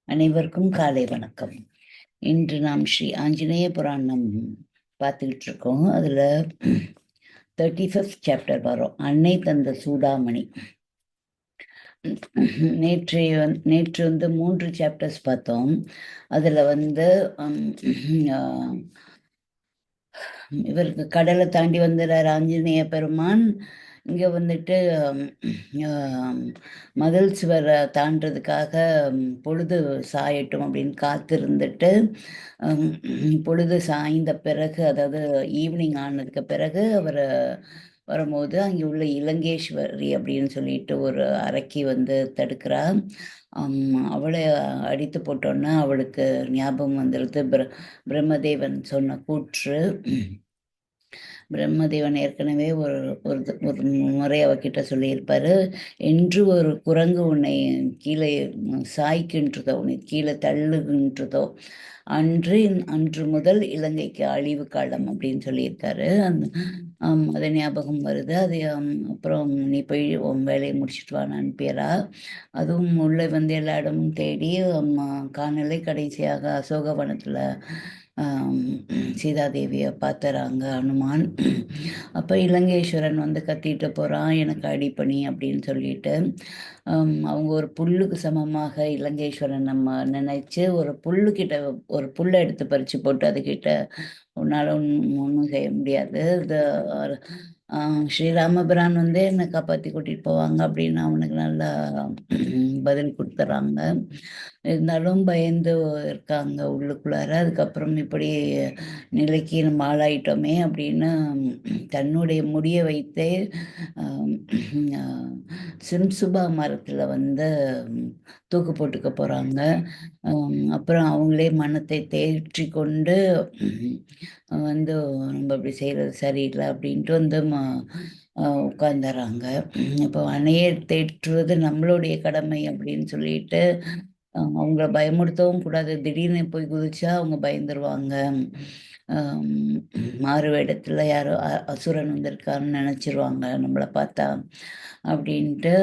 அனைவருக்கும் காலை வணக்கம். இன்று நாம் ஸ்ரீ ஆஞ்சநேய புராணம் பார்த்துக்கிட்டு இருக்கோம். அதில் 35th சாப்டர் வரும், அன்னை தந்த சூடாமணி. நேற்று வந்து 3 சாப்டர்ஸ் பார்த்தோம். அதில் வந்து இவருக்கு கடலை தாண்டி வந்துடுறார் ஆஞ்சநேய பெருமான். இங்கே வந்துட்டு மதில் சுவரை தாண்டதுக்காக பொழுது சாயட்டும் அப்படின்னு காத்திருந்துட்டு, பொழுது சாய்ந்த பிறகு, அதாவது ஈவினிங் ஆனதுக்கு பிறகு அவர் வரும்போது அங்கே உள்ள இலங்கேஸ்வரி அப்படின்னு சொல்லிட்டு ஒரு அறைக்கு வந்து தடுக்கிறா. அவளை அடித்து போட்டோன்னா அவளுக்கு ஞாபகம் வந்துடுது பிரம்மதேவன் சொன்ன கூற்று. பிரம்மதேவன் ஏற்கனவே ஒரு ஒரு ஒரு முறை அவகிட்ட சொல்லியிருப்பாரு, என்று ஒரு குரங்கு உன்னை கீழே சாய்க்கின்றதோ, உன்னை கீழே தள்ளுகின்றதோ அன்று முதல் இலங்கைக்கு அழிவு காலம் அப்படின்னு சொல்லியிருக்காரு. அது ஞாபகம் வருது. அது அப்புறம் நீ போய் உன் வேலையை முடிச்சுட்டு வான்னு அனுப்பியரா. அதுவும் உள்ளே வந்து எல்லா இடமும் தேடி காணலை. கடைசியாக அசோகவனத்தில் சீதாதேவியை பார்த்துறாங்க அனுமான். அப்போ இலங்கேஸ்வரன் வந்து கத்திட்டு போகிறான், எனக்கு அடிப்பணி அப்படின்னு சொல்லிட்டு. அவங்க ஒரு புல்லுக்கு சமமாக இலங்கேஸ்வரன் நம்ம நினைச்சு ஒரு புல்லை எடுத்து பறித்து போட்டு அதுக்கிட்ட உன்னால் ஒன்றும் செய்ய முடியாது, இது ஸ்ரீராமபிரான் வந்து என்னை காப்பாற்றி கூட்டிகிட்டு போவாங்க அப்படின்னு அவனுக்கு நல்லா பதில் கொடுத்துறாங்க. இருந்தாலும் பயந்து இருக்காங்க உள்ளுக்குள்ளார. அதுக்கப்புறம் இப்படி நிலைக்கு நம்ம ஆளாயிட்டோமே அப்படின்னு தன்னுடைய முடியை வைத்தே சிம்சுபா மரத்தில் வந்து தூக்கு போட்டுக்க போகிறாங்க. அப்புறம் அவங்களே மனத்தை தேற்றி கொண்டு வந்து நம்ம அப்படி செய்கிறது சரியில்லை அப்படின்ட்டு வந்து உட்காந்துறாங்க. இப்போ அணையை தேற்றுவது நம்மளுடைய கடமை அப்படின்னு சொல்லிட்டு அவங்கள பயமுறுத்தவும் கூடாது. திடீர்னு போய் குதிச்சா அவங்க பயந்துருவாங்க. மாறு வேடத்தில் யாரோ அசுரன் வந்திருக்காருன்னு நினச்சிருவாங்க நம்மளை பார்த்தா அப்படின்ட்டு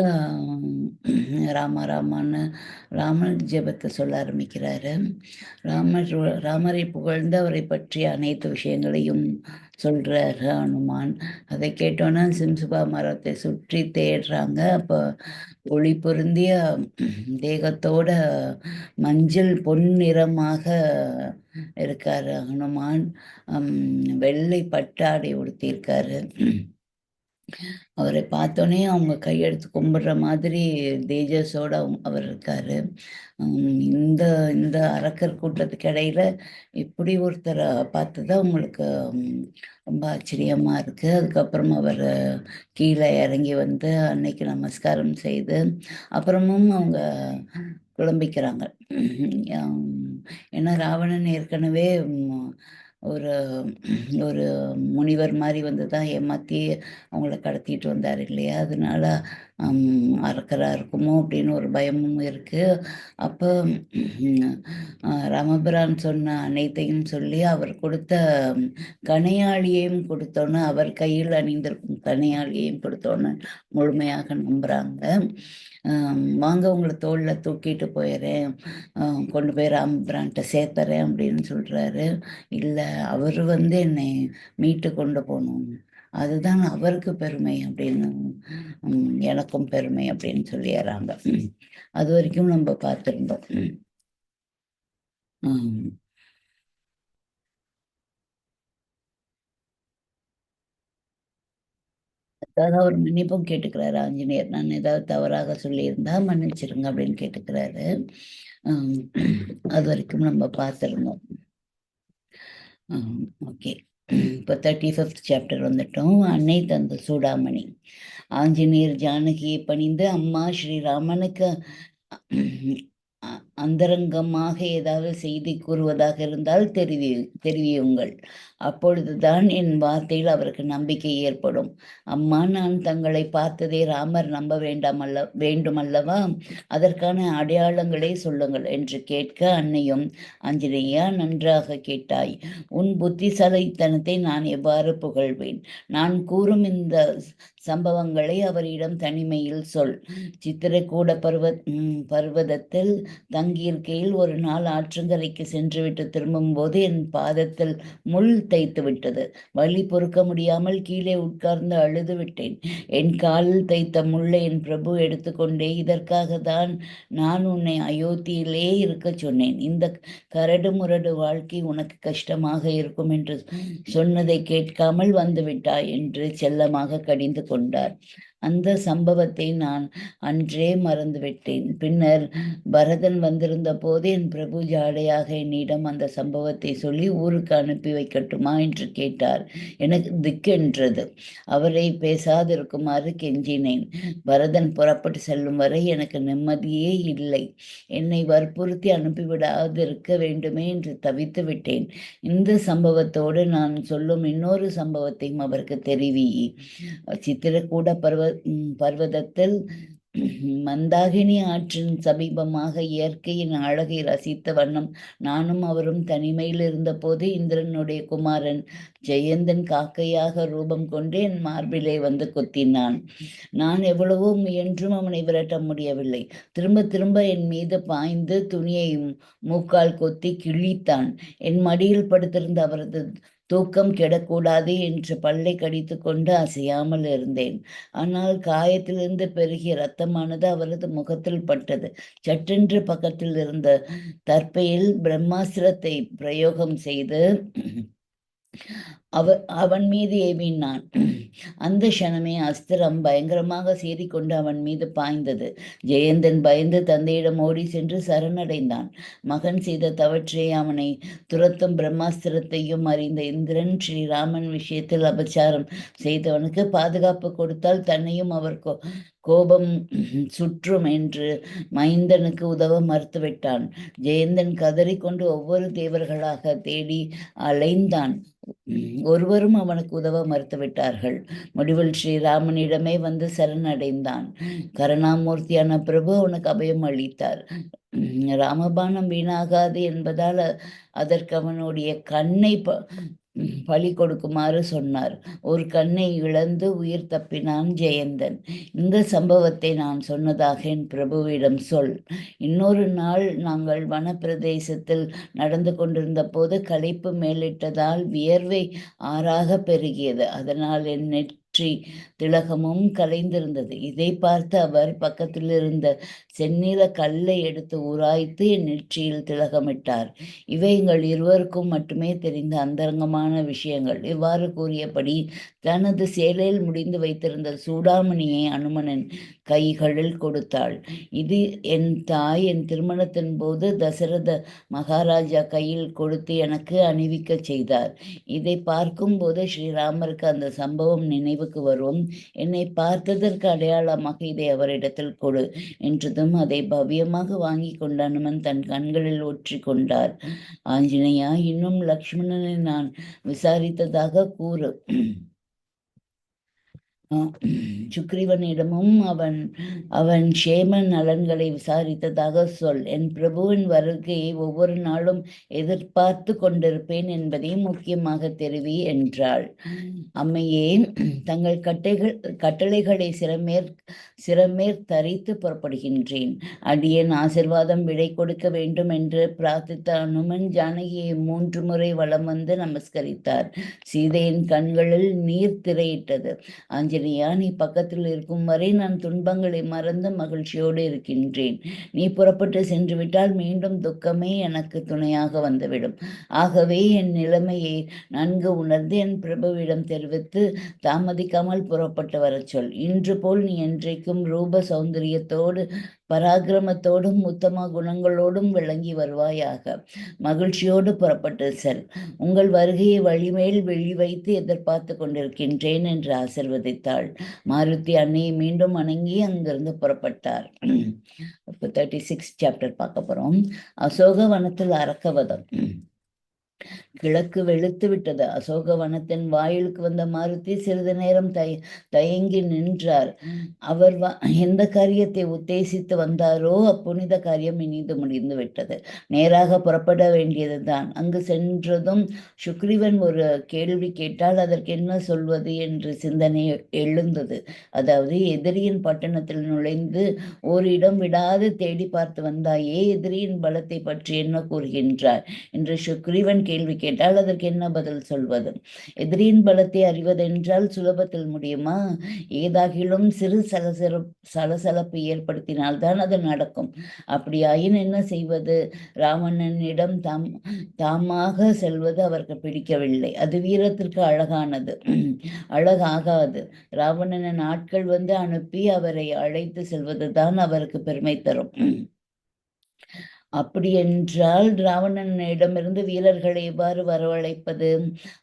ராமான்னு ராமர் ஜெபத்தை சொல்ல ஆரம்பிக்கிறாரு. ராமரை புகழ்ந்து அவரை பற்றிய அனைத்து விஷயங்களையும் சொல்கிறாரு அனுமான். அதை கேட்டோன்னா சிம்சுபா மரத்தை சுற்றி தேடுறாங்க. அப்போ ஒளி பொருந்திய தேகத்தோட மஞ்சள் பொன்னிறமாக இருக்காரு ஹனுமான். வெள்ளை பட்டாடை உடுத்தியிருக்காரு. அவரை பார்த்தோன்னே அவங்க கையெடுத்து கும்பிடுற மாதிரி தேஜஸோட அவர் இருக்காரு. இந்த இந்த அரக்கர் கூட்டத்துக்கு இடையில இப்படி ஒருத்தரை பார்த்துதான் அவங்களுக்கு ரொம்ப ஆச்சரியமா இருக்கு. அதுக்கப்புறம் அவர் கீழே இறங்கி வந்து அன்னைக்கு நமஸ்காரம் செய்து அப்புறமும் அவங்க குழம்பிக்கிறாங்க. ஏன்னா ராவணன் ஏற்கனவே ஒரு ஒரு முனிவர் மாதிரி வந்து தான் ஏமாற்றி அவங்கள கடத்திட்டு வந்தார் இல்லையா. அதனால அரக்கராக இருக்குமோ அப்படின்னு ஒரு பயமும் இருக்குது. அப்போ ராமபிரான் சொன்ன அனைத்தையும் சொல்லி அவர் கொடுத்த கணையாளியையும் கொடுத்தோன்னு, அவர் கையில் அணிந்திருக்கும் கணையாளியையும் கொடுத்தோன்னு முழுமையாக நம்புகிறாங்க. வாங்க உங்களை தோளில் தூக்கிட்டு போயிடுறேன், கொண்டு போய் ராமபிரான்கிட்ட சேர்த்துறேன் அப்படின்னு சொல்கிறாரு. இல்லை, அவர் வந்து என்னை மீட்டு கொண்டு போகணும், அதுதான் அவருக்கு பெருமை அப்படின்னு எனக்கும் பெருமை அப்படின்னு சொல்லிடுறாங்க. அது வரைக்கும் நம்ம பார்த்துருந்தோம். அதாவது அவர் மன்னிப்பும் கேட்டுக்கிறாரு ஆஞ்சநேயர். நான் ஏதாவது தவறாக சொல்லியிருந்தா மன்னிச்சிருங்க அப்படின்னு கேட்டுக்கிறாரு. அது வரைக்கும் நம்ம பார்த்துருந்தோம். ஓகே, இப்போ 35th சாப்டர் வந்துட்டோம். அன்னை தந்த சூடாமணி. ஆஞ்சநேயர் ஜானகியை பணிந்து, அம்மா ஸ்ரீராமனுக்கு அந்தரங்கமாக ஏதாவது செய்தி கூறுவதாக இருந்தால் தெரிவியுங்கள், அப்பொழுதுதான் என் வார்த்தையில் அவருக்கு நம்பிக்கை ஏற்படும். அம்மா, நான் தங்களை பார்த்ததை ராமர் நம்ப வேண்டுமல்லவா, அதற்கான அடையாளங்களை சொல்லுங்கள் என்று கேட்க, அன்னையும், ஆஞ்சநேயா, நன்றாக கேட்டாய். உன் புத்திசாலித்தனத்தை நான் எவ்வாறு புகழ்வேன்? நான் கூறும் இந்த சம்பவங்களை அவரிடம் தனிமையில் சொல். சித்திரக்கூட பர்வதத்தில் தங்கியிருக்கையில் ஒரு நாள் ஆற்றங்கரைக்கு சென்றுவிட்டு திரும்பும்போது என் பாதத்தில் முள் தைத்து விட்டது. வலி பொறுக்க முடியாமல் கீழே உட்கார்ந்து அழுது விட்டேன். என் காலில் தைத்த முள்ளை என் பிரபு எடுத்துக்கொண்டே, இதற்காக தான் நான் உன்னை அயோத்தியிலே இருக்க சொன்னேன். இந்த கரடு முரடு வாழ்க்கை உனக்கு கஷ்டமாக இருக்கும் என்று சொன்னதை கேட்காமல் வந்து விட்டாய் என்று செல்லமாக கடிந்து கொண்டார். அந்த சம்பவத்தை நான் அன்றே மறந்துவிட்டேன். பின்னர் பரதன் வந்திருந்த போது என் பிரபு ஜாடையாக என்னிடம் அந்த சம்பவத்தை சொல்லி ஊருக்கு அனுப்பி வைக்கட்டுமா என்று கேட்டார். எனக்கு திக்கென்றது. அவரை பேசாதிருக்குமாறு கெஞ்சினேன். பரதன் புறப்பட்டு செல்லும் வரை எனக்கு நிம்மதியே இல்லை. என்னை வற்புறுத்தி அனுப்பிவிடாதிருக்க வேண்டுமே என்று தவித்து விட்டேன். இந்த சம்பவத்தோடு நான் சொல்லும் இன்னொரு சம்பவத்தையும் அவருக்கு தெரிவி. சித்திரக்கூட பர்வதத்தில் மந்தாகினி ஆற்றின் சமீபமாக இயற்கையின் அழகை ரசித்த வண்ணம் நானும் அவரும் தனிமையில் இருந்தபோது இந்திரனுடைய குமாரன் ஜெயந்தன் காக்கையாக ரூபம் கொண்டு என் மார்பிலே வந்து கொத்தினான். நான் எவ்வளவோ முயன்றும் அவனை விரட்ட முடியவில்லை. திரும்ப திரும்ப என் மீது பாய்ந்து துணியை மூக்கால் கொத்தி கிழித்தான். என் மடியில் படுத்திருந்த அவரது தூக்கம் கெடக்கூடாது என்று பல்லை கடித்து கொண்டு அசையாமல் இருந்தேன். ஆனால் காயத்திலிருந்து பெருகிய இரத்தமானது அவரது முகத்தில் பட்டது. சட்டென்று பக்கத்தில் இருந்த தர்ப்பையில் பிரம்மாஸ்திரத்தை பிரயோகம் செய்து அவன் மீது ஏவினான். அந்த க்ஷணமே அஸ்திரம் பயங்கரமாக சீறிக்கொண்டு அவன் மீது பாய்ந்தது. ஜெயந்தன் பயந்து தந்தையிடம் ஓடி சென்று சரணடைந்தான். மகன் செய்த தவற்றை அவனை துரத்தும் பிரம்மாஸ்திரத்தையும் அறிந்த இந்திரன் ஸ்ரீராமன் விஷயத்தில் அபச்சாரம் செய்தவனுக்கு பாதுகாப்பு கொடுத்தால் தன்னையும் அவர் கோபம் சுற்றும் என்று மைந்தனுக்கு உதவ மறுத்துவிட்டான். ஜெயந்தன் கதறிக்கொண்டு ஒவ்வொரு தேவர்களாக தேடி அலைந்தான். ஒருவரும் அவனுக்கு உதவ மறுத்துவிட்டார்கள். முடிவில் ஸ்ரீராமனிடமே வந்து சரணடைந்தான். கருணாமூர்த்தியான பிரபு அவனுக்கு அபயம் அளித்தார். ராமபானம் வீணாகாது என்பதால் அதற்கு அவனுடைய கண்ணை பலி கொடுக்குமாறு சொன்னார். ஒரு கண்ணை இழந்து உயிர் தப்பினான் ஜெயந்தன். இந்த சம்பவத்தை நான் சொன்னதாக என் பிரபுவிடம் சொல். இன்னொரு நாள் நாங்கள் வனப்பிரதேசத்தில் நடந்து கொண்டிருந்த போது களைப்பு மேலிட்டதால் வியர்வை ஆறாக பெருகியது. அதனால் என் திலகமும் கலைந்திருந்தது. இதை பார்த்து அவர் பக்கத்தில் இருந்த செந்நிற கல்லை எடுத்து உராய்த்து என் நெற்றியில் திலகமிட்டார். இவை எங்கள் இருவருக்கும் மட்டுமே தெரிந்த அந்தரங்கமான விஷயங்கள். இவ்வாறு கூறியபடி தனது சேலையில் முடிந்து வைத்திருந்த சூடாமணியை அனுமனின் கைகளில் கொடுத்தாள். இது என் தாய் என் திருமணத்தின் போது தசரத மகாராஜா கையில் கொடுத்து எனக்கு அணிவிக்க செய்தார். இதை பார்க்கும்போது ஸ்ரீராமருக்கு அந்த சம்பவம் நினைவுக்கு வரும். என்னை பார்த்ததற்கு அடையாளமாக இதை அவரிடத்தில் கொடு என்றதும் அதை பவ்யமாக வாங்கி கொண்ட அனுமன் தன் கண்களில் ஒற்றி கொண்டார். ஆஞ்சநேயா, இன்னும் லக்ஷ்மணனை நான் விசாரித்ததாக கூறு. சுக்ரீவனிடமும் அவன் க்ஷேம நலன்களை விசாரித்ததாக சொல். என் பிரபுவின் வருகையை ஒவ்வொரு நாளும் எதிர்பார்த்து கொண்டிருப்பேன் என்பதையும் முக்கியமாக தெரிவி என்றாள். அம்மையே, தங்கள் கட்டளைகளை சிரமேற் தரித்து புறப்படுகின்றேன். அடியேன் ஆசிர்வாதம் விடை கொடுக்க வேண்டும் என்று பிரார்த்தித்த அனுமன் ஜானகியை 3 முறை வலம் வந்து நமஸ்கரித்தார். சீதையின் கண்களில் நீர் திரையிட்டது. ஆஞ்சநேயா, நீ பக்கத்தில் இருக்கும் வரை நான் துன்பங்களை மறந்து மகிழ்ச்சியோடு இருக்கின்றேன். நீ புறப்பட்டு சென்று விட்டால் மீண்டும் துக்கமே எனக்கு துணையாக வந்துவிடும். ஆகவே என் நிலைமையை நன்கு உணர்ந்து என் பிரபுவிடம் தெரிவித்து தாமதிக்காமல் புறப்பட்டு வரச் சொல். இன்று போல் நீ என்றைக்கும் ரூப சௌந்தரியத்தோடு பராக்கிரமத்தோடும் உத்தம குணங்களோடும் விளங்கி வருவாயாக. மகிழ்ச்சியோடு புறப்பட்டு செல். உங்கள் வருகையை வழிமேல் வெளி வைத்து எதிர்பார்த்து கொண்டிருக்கின்றேன் என்று ஆசிர்வதித்தாள். மாருதி அன்னையை மீண்டும் வணங்கி அங்கிருந்து புறப்பட்டார். இப்போ 36 சாப்டர் பார்க்க போறோம். அசோக வனத்தில் அரக்கவதம். கிழக்கு வெளுத்து விட்டது. அசோகவனத்தின் வாயிலுக்கு வந்த மாருதி சிறிது நேரம் தயங்கி நின்றார். அவர் எந்த காரியத்தை உத்தேசித்து வந்தாரோ அப்புனித காரியம் இனிது முடிந்து விட்டது. நேராக புறப்பட வேண்டியதுதான். அங்கு சென்றதும் சுக்ரீவன் ஒரு கேள்வி கேட்டால் அதற்கு என்ன சொல்வது என்று சிந்தனை எழுந்தது. அதாவது, எதிரியின் பட்டணத்தில் நுழைந்து ஓரிடம் விடாது தேடி பார்த்து வந்தாயே, எதிரியின் பலத்தை பற்றி என்ன கூறுகின்றார் என்று சுக்ரீவன் கேள்வி கேட்டால் அதற்கு என்ன பதில் சொல்வது? எதிரியின் பலத்தை அறிவதென்றால் சுலபத்தில் முடியுமா? ஏதாகிலும் சிறு சலசலப்பு ஏற்படுத்தினால்தான் அது நடக்கும். அப்படியாயின் என்ன செய்வது? ராவணனிடம் தாமாக செல்வது அவருக்கு பிடிக்கவில்லை. அது வீரத்திற்கு அழகாகாது. ராவணனின் ஆட்கள் வந்து அனுப்பி அவரை அழைத்து செல்வதுதான் அவருக்கு பெருமை தரும். அப்படியென்றால் ராவணனிடமிருந்து வீரர்களை எவ்வாறு வரவழைப்பது?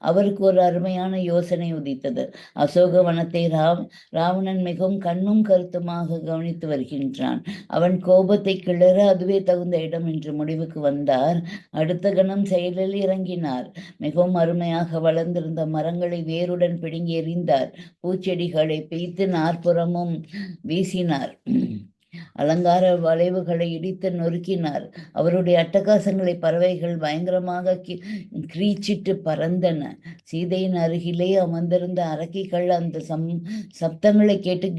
அவருக்கு ஒரு அருமையான யோசனை உதித்தது. அசோகவனத்தை ராவணன் மிகவும் கண்ணும் கருத்துமாக கவனித்து வருகின்றான். அவன் கோபத்தை கிளற அதுவே தகுந்த இடம் என்று முடிவுக்கு வந்தார். அடுத்த கணம் செயலில் இறங்கினார். மிகவும் அருமையாக வளர்ந்திருந்த மரங்களை வேருடன் பிடுங்கி எறிந்தார். பூச்செடிகளை பிய்த்து நாற்புறமும் வீசினார். அலங்கார வளைவுகளை இடித்து நொறுக்கினார். அவருடைய அட்டகாசங்களை பறவைகள் பயங்கரமாக கிரீச்சிட்டு பறந்தன. சீதையின் அருகிலே அமர்ந்திருந்த அரக்கிகள் அந்த சப்தங்களை கேட்டு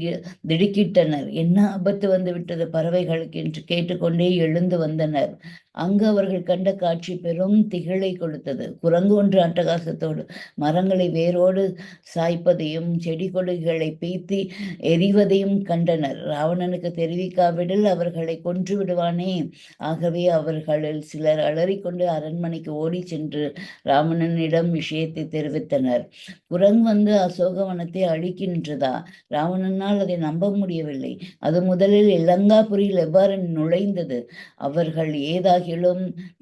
திடுக்கிட்டனர். என்ன ஆபத்து வந்து விட்டது பறவைகளுக்கு என்று கேட்டுக்கொண்டே எழுந்து வந்தனர். அங்கு அவர்கள் கண்ட காட்சி பெரும் திகிலை கொடுத்தது. குரங்கு ஒன்று அட்டகாசத்தோடு மரங்களை வேரோடு சாய்ப்பதையும் செடி கொடிகளை பீத்தி எரிவதையும் கண்டனர். ராவணனுக்கு தெரிவிக்காவிடில் அவர்களை கொன்று விடுவானே. ஆகவே அவர்களில் சிலர் அலறிக்கொண்டு அரண்மனைக்கு ஓடி சென்று ராவணனிடம் விஷயத்தை தெரிவித்தனர். குரங்கு வந்து அசோகவனத்தை அழிக்கின்றதா? ராவணனால் அதை நம்ப முடியவில்லை. அது முதலில் இலங்காபுரியில் எவ்வாறு நுழைந்தது? அவர்கள் ஏதாகிலும்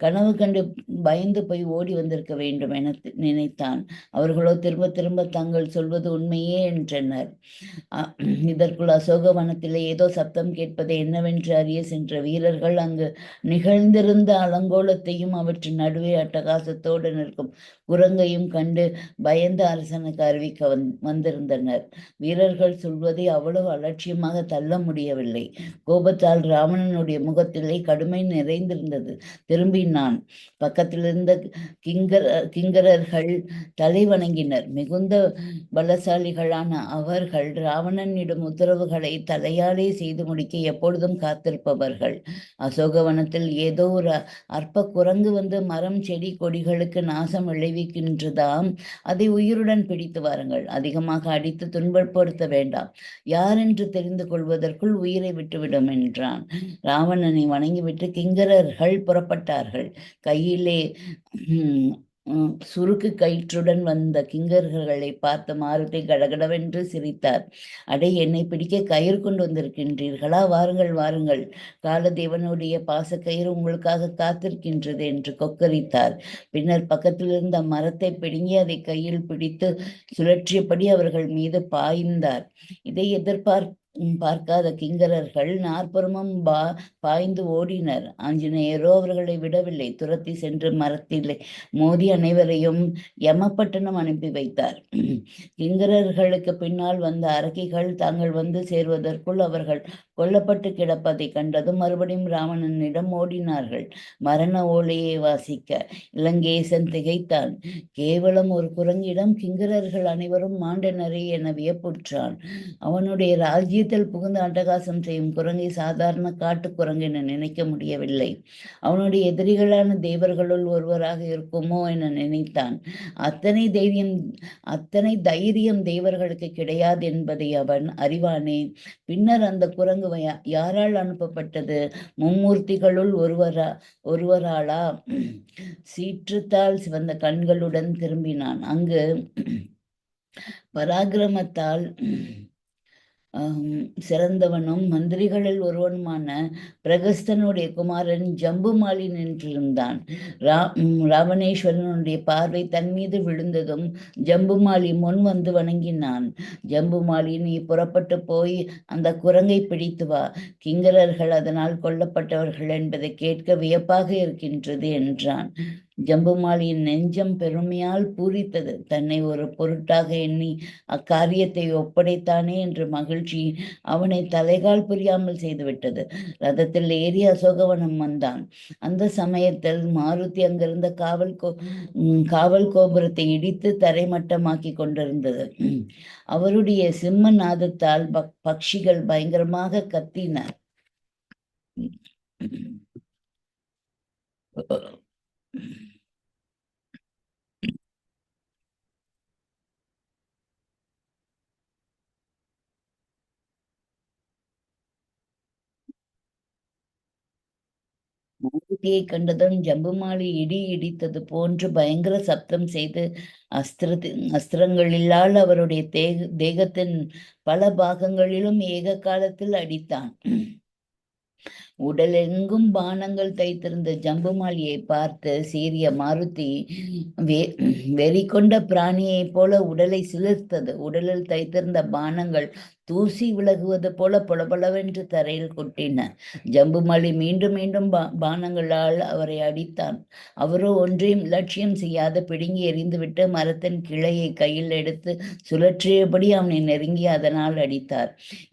கனவு கண்டு பயந்து போய் ஓடி வந்திருக்க வேண்டும் என நினைத்தான். அவர்களோ திரும்ப திரும்ப தாங்கள் சொல்வது உண்மையே என்றனர். இதற்குள் அசோகவனத்திலே ஏதோ சப்தம் கேட்பதை என்னவென்று அறிய சென்ற வீரர்கள் அங்கு நிகழ்ந்திருந்த அலங்கோலத்தையும் அவற்றின் நடுவே அட்டகாசத்தோடு நிற்கும் குரங்கையும் கண்டு பயந்த அரசனுக்கு அறிவிக்க வந்திருந்தனர். வீரர்கள் சொல்வதை அவ்வளவு அலட்சியமாக தள்ள முடியவில்லை. கோபத்தால் ராவணனுடைய முகத்திலே கடுமை நிறைந்திருந்தது. திரும்பினான். பக்கத்தில் இருந்த கிங்கரர்கள் தலை வணங்கினர். மிகுந்த பலசாலிகளான அவர்கள் ராவணனிடம் உத்தரவுகளை தலையாலே செய்து முடிக்க எப்பொழுதும் காத்திருப்பவர்கள். அசோகவனத்தில் ஏதோ ஒரு அற்ப குரங்கு வந்து மரம் செடி கொடிகளுக்கு நாசம் விளைவிக்கின்றதாம். அதை உயிருடன் பிடித்து வாருங்கள். அதிகமாக அடித்து துன்பப்படுத்த வேண்டாம். யார் என்று தெரிந்து கொள்வதற்குள் உயிரை விட்டுவிடும் என்றான். ராவணனை வணங்கிவிட்டு கிங்கரர்கள் புறப்பட்டார்கள். கையிலே சுருக்கு கயிற்றுடன் வந்த கிங்கர்களை பார்த்த மாருதி கடகடவென்று சிரித்தார். அடே, என்னை பிடிக்க கயிறு கொண்டு வந்திருக்கின்றீர்களா? வாருங்கள் வாருங்கள், காலதேவனுடைய பாசக்கயிறு உங்களுக்காக காத்திருக்கின்றது என்று கொக்கரித்தார். பின்னர் பக்கத்தில் இருந்த மரத்தை பிடுங்கி அதை கையில் பிடித்து சுழற்றியபடி அவர்கள் மீது பாய்ந்தார். இதை பார்க்காத கிங்கரர்கள் நாற்புறமும் பாய்ந்து ஓடினர். ஆஞ்சநேயரோ அவர்களை விடவில்லை. துரத்தி சென்று மரத்திலே மோதி அனைவரையும் யமப்பட்டணம் அனுப்பி வைத்தார். கிங்கரர்களுக்கு பின்னால் வந்த அரக்கிகள் தாங்கள் வந்து சேர்வதற்குள் அவர்கள் கொல்லப்பட்டு கிடப்பதை கண்டதும் மறுபடியும் ராவணனிடம் ஓடினார்கள். மரண ஓலையை வாசிக்க இலங்கேசன் திகைத்தான். கேவலம் ஒரு குரங்கிடம் கிங்கரர்கள் அனைவரும் மாண்டனரே என வியப்புற்றான். அவனுடைய ராஜ்யத்தில் புகுந்து அட்டகாசம் செய்யும் குரங்கை சாதாரண காட்டு குரங்கு என நினைக்க முடியவில்லை. அவனுடைய எதிரிகளான தேவர்களுள் ஒருவராக இருக்குமோ என நினைத்தான். அத்தனை தைரியம் தேவர்களுக்கு கிடையாது என்பதை அவன் அறிவானே. பின்னர் அந்த குரங்கு யாரால் அனுப்பப்பட்டது? மும்மூர்த்திகளுள் ஒருவராளா? சீற்றத்தால் சிவந்த கண்களுடன் திரும்பினான். அங்கு பராக்கிரமத்தால் சிறந்தவனும் மந்திரிகளில் ஒருவனுமான பிரகஸ்தனுடைய குமாரன் ஜம்புமாலி நின்றிருந்தான். ராவணேஸ்வரனுடைய பார்வை தன் மீது விழுந்ததும் ஜம்புமாலி முன் வந்து வணங்கினான். ஜம்புமாலி, நீ புறப்பட்டு போய் அந்த குரங்கை பிடித்து வா. கிங்கரர்கள் அதனால் கொல்லப்பட்டவர்கள் என்பதை கேட்க வியப்பாக இருக்கின்றது என்றான். ஜம்புமாலியின் நெஞ்சம் பெருமையால் பூரித்தது. தன்னை ஒரு பொருட்டாக எண்ணி அக்காரியத்தை ஒப்படைத்தானே என்ற மகிழ்ச்சி அவனை தலைகால் புரியாமல் செய்துவிட்டது. ரதத்தில் ஏறி அசோகவனம் வந்தான். அந்த சமயத்தில் மாருதி அங்கிருந்த காவல் கோபுரத்தை இடித்து தரைமட்டமாக்கி கொண்டிருந்தது. அவருடைய சிம்ம நாதத்தால் பக்ஷிகள் பயங்கரமாக கத்தின. மாருதியை கண்டதும் ஜம்புமாலி இடி இடித்தது போன்று பயங்கர சப்தம் செய்து அஸ்திரங்களிலால் அவருடைய தேகத்தின் பல பாகங்களிலும் ஏக காலத்தில் அடித்தான். உடலெங்கும் பானங்கள் தைத்திருந்த ஜம்புமாலியை பார்த்து சீரிய மாருதி வெறி கொண்ட பிராணியைப் போல உடலை சிலிர்த்தது. உடலில் தைத்திருந்த பானங்கள் தூசி விலகுவது போல பொலபொலவென்று தரையில் கொட்டின. ஜம்புமாலி மீண்டும் மீண்டும் பானங்களால் அவரை அடித்தான். அவரோ ஒன்றையும் லட்சியம் செய்யாது பிடுங்கி எறிந்துவிட்டு மரத்தின் கிளையை கையில் எடுத்து சுழற்றியபடி அவனை நெருங்கி அதனால் அடித்தார்.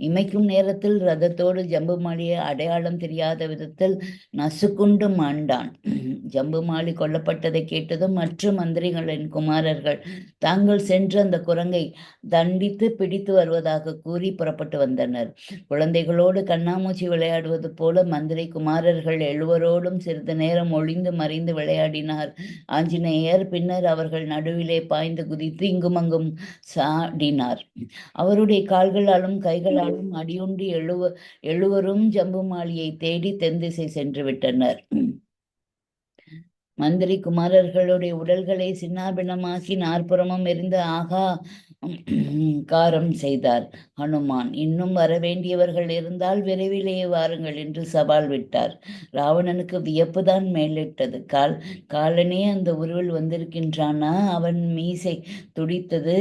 இமைக்கும் நேரத்தில் ரதத்தோடு ஜம்புமாலியை அடையாளம் தெரியாத விதத்தில் நசுக்குண்டு மாண்டான். ஜம்புமாலி கொல்லப்பட்டதை கேட்டதும் மற்ற மந்திரிகளின் குமாரர்கள் தாங்கள் சென்று அந்த குரங்கை தண்டித்து பிடித்து வருவதாக கூறி புறப்பட்டு வந்தனர். குழந்தைகளோடு கண்ணாமூச்சி விளையாடுவது போல மந்திரி குமாரர்கள் எழுவரோடும் சிறிது நேரம் ஒளிந்து மறைந்து விளையாடினார் ஆஞ்சநேயர். பின்னர் அவர்கள் நடுவிலே பாய்ந்து குதித்து இங்குமங்கும் சாடினார். அவருடைய கால்களாலும் கைகளாலும் அடியுண்டி எழுவரும் ஜம்புமாலியை தேடி தென்திசை சென்று விட்டனர். மந்திரி குமாரர்களுடைய உடல்களை சின்னாபின்னமாக்கி நாற்புறமும் எரிந்து காரம் செய்தார். ஹனுமான் இன்னும் வரவேண்டியவர்கள் இருந்தால் விரைவிலேயே வாருங்கள் என்று சவால் விட்டார். ராவணனுக்கு வியப்புதான் மேலிட்டது. காலனே அந்த உருவில் வந்திருக்கின்றானா? அவன் மீசை துடித்தது.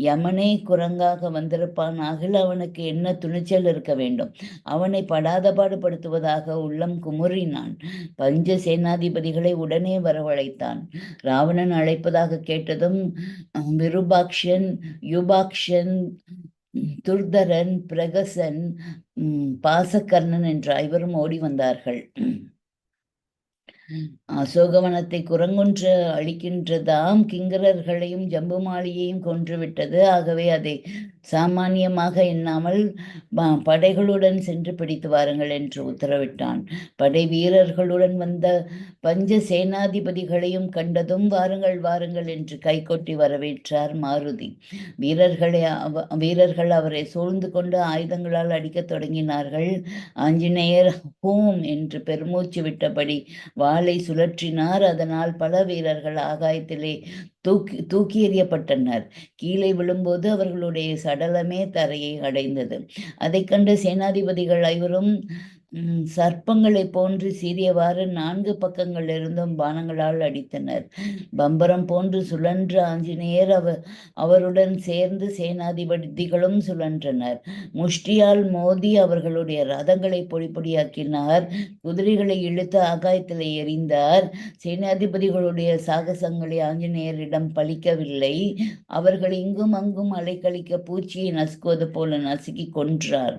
யமனே குரங்காக வந்திருப்பான் ஆகில் அவனுக்கு என்ன துணிச்சல் இருக்க வேண்டும்? அவனை படாத பாடுபடுத்துவதாக உள்ளம் குமுறினான். பஞ்ச சேனாதிபதிகளை உடனே வரவழைத்தான். ராவணன் அழைப்பதாக கேட்டதும் விருபாக்ஷன், யுபாக்ஷன், துர்தரன், பிரகசன், பாசகர்ணன் என்ற ஐவரும் ஓடி வந்தார்கள். அசோகவனத்தை குரங்கொன்று அழிக்கின்றதாம் கிங்கரர்களையும் ஜம்புமாலியையும் கொன்றுவிட்டது. ஆகவே அதை சாமானியமாக எண்ணாமல் படைகளுடன் சென்று பிடித்து வாருங்கள் என்று உத்தரவிட்டான். படை வீரர்களுடன் வந்த பஞ்ச சேனாதிபதிகளையும் கண்டதும் வாருங்கள் வாருங்கள் என்று கைகொட்டி வரவேற்றார் மாருதி. வீரர்கள் அவரை சூழ்ந்து கொண்டு ஆயுதங்களால் அடிக்கத் தொடங்கினார்கள். ஆஞ்சநேயர் ஹூம் என்று பெருமூச்சு விட்டபடி வாளை சுழற்றினார். அதனால் பல வீரர்கள் ஆகாயத்திலே தூக்கி எறியப்பட்டனர். கீழே விழும்போது அவர்களுடைய சடலமே தரையை அடைந்தது. அதை கண்ட சேனாதிபதிகள் ஐவரும் சர்ப்பங்களை போன்று சீறியவாறு 4 பக்கங்கள் இருந்தும் பானங்களால் அடித்தனர். பம்பரம் போன்று சுழன்ற ஆஞ்சநேயர் அவருடன் சேர்ந்து சேனாதிபதிகளும் சுழன்றனர். முஷ்டியால் மோதி அவர்களுடைய ரதங்களை பொடிப்பொடியாக்கினார். குதிரைகளை இழுத்து ஆகாயத்தில் எறிந்தார். சேனாதிபதிகளுடைய சாகசங்களை ஆஞ்சநேயரிடம் பலிக்கவில்லை. அவர்கள் இங்கும் அங்கும் அலைக்கழிக்க பூச்சியை நசுக்குவது போல நசுக்கி கொன்றார்.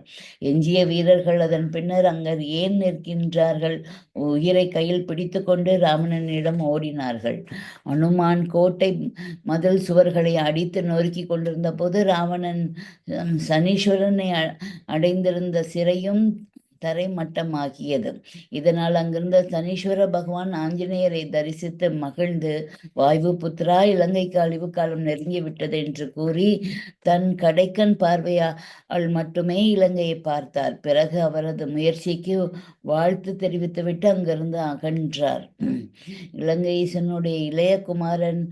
எஞ்சிய வீரர்கள் அதன் பின்னர் அங்கர் ஏன் நிற்கின்றார்கள்? உயிரை கையில் பிடித்து கொண்டு ராவணனிடம் ஓடினார்கள். அனுமான் கோட்டை மதில் சுவர்களை அடித்து நொறுக்கி கொண்டிருந்த போது ராவணன் சனீஸ்வரனை அடைந்திருந்த சிறையும் தரைமட்டமாகியது. இதனால் அங்கிருந்த சனீஸ்வர பகவான் ஆஞ்சநேயரை தரிசித்து மகிழ்ந்து, வாயு புத்திரா, இலங்கைக்கு அழிவு காலம் நெருங்கிவிட்டது என்று கூறி தன் கடைக்கண் பார்வையால் மட்டுமே இலங்கையை பார்த்தார். பிறகு அவரது முயற்சிக்கு வாழ்த்து தெரிவித்துவிட்டு அங்கிருந்து அகன்றார். இலங்கை ஈசனுடைய இளைய குமாரன்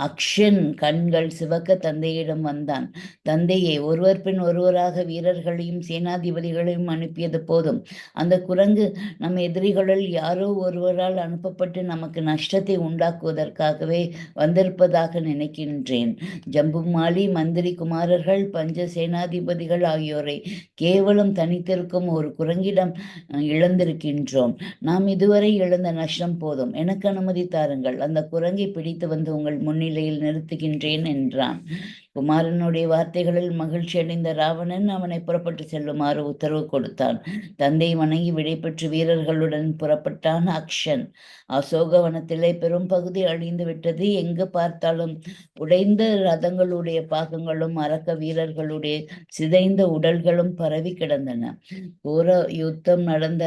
அக்ஷன் கண்கள் சிவக்க தந்தையிடம் வந்தான். தந்தையே, ஒருவர் பின் ஒருவராக வீரர்களையும் சேனாதிபதிகளையும் அனுப்பியது போதும். அந்த குரங்கு நம் எதிரிகளில் யாரோ ஒருவரால் அனுப்பப்பட்டு நமக்கு நஷ்டத்தை உண்டாக்குவதற்காகவே வந்திருப்பதாக நினைக்கின்றேன். ஜம்புமாலி, மந்திரி குமாரர்கள், பஞ்ச சேனாதிபதிகள் ஆகியோரை கேவலம் தனித்திருக்கும் ஒரு குரங்கிடம் இழந்திருக்கின்றோம். நாம் இதுவரை இழந்த நஷ்டம் போதும். எனக்கு அனுமதி தாருங்கள், அந்த குரங்கை பிடித்து வந்து உங்கள் முன்னிலையில் நிறுத்துகின்றேன் என்றான். குமாரனுடைய வார்த்தைகளில் மகிழ்ச்சி அடைந்த ராவணன் அவனை புறப்பட்டு செல்லுமாறு உத்தரவு கொடுத்தான். தந்தை வணங்கி விடைபெற்று வீரர்களுடன் புறப்பட்டான் அக்ஷன். அசோகவனத்திலே பெரும் பகுதி அழிந்து விட்டது. எங்கு பார்த்தாலும் உடைந்த ரதங்களுடைய பாகங்களும் அரக்க வீரர்களுடைய சிதைந்த உடல்களும் பரவி கிடந்தன. கோர யுத்தம் நடந்த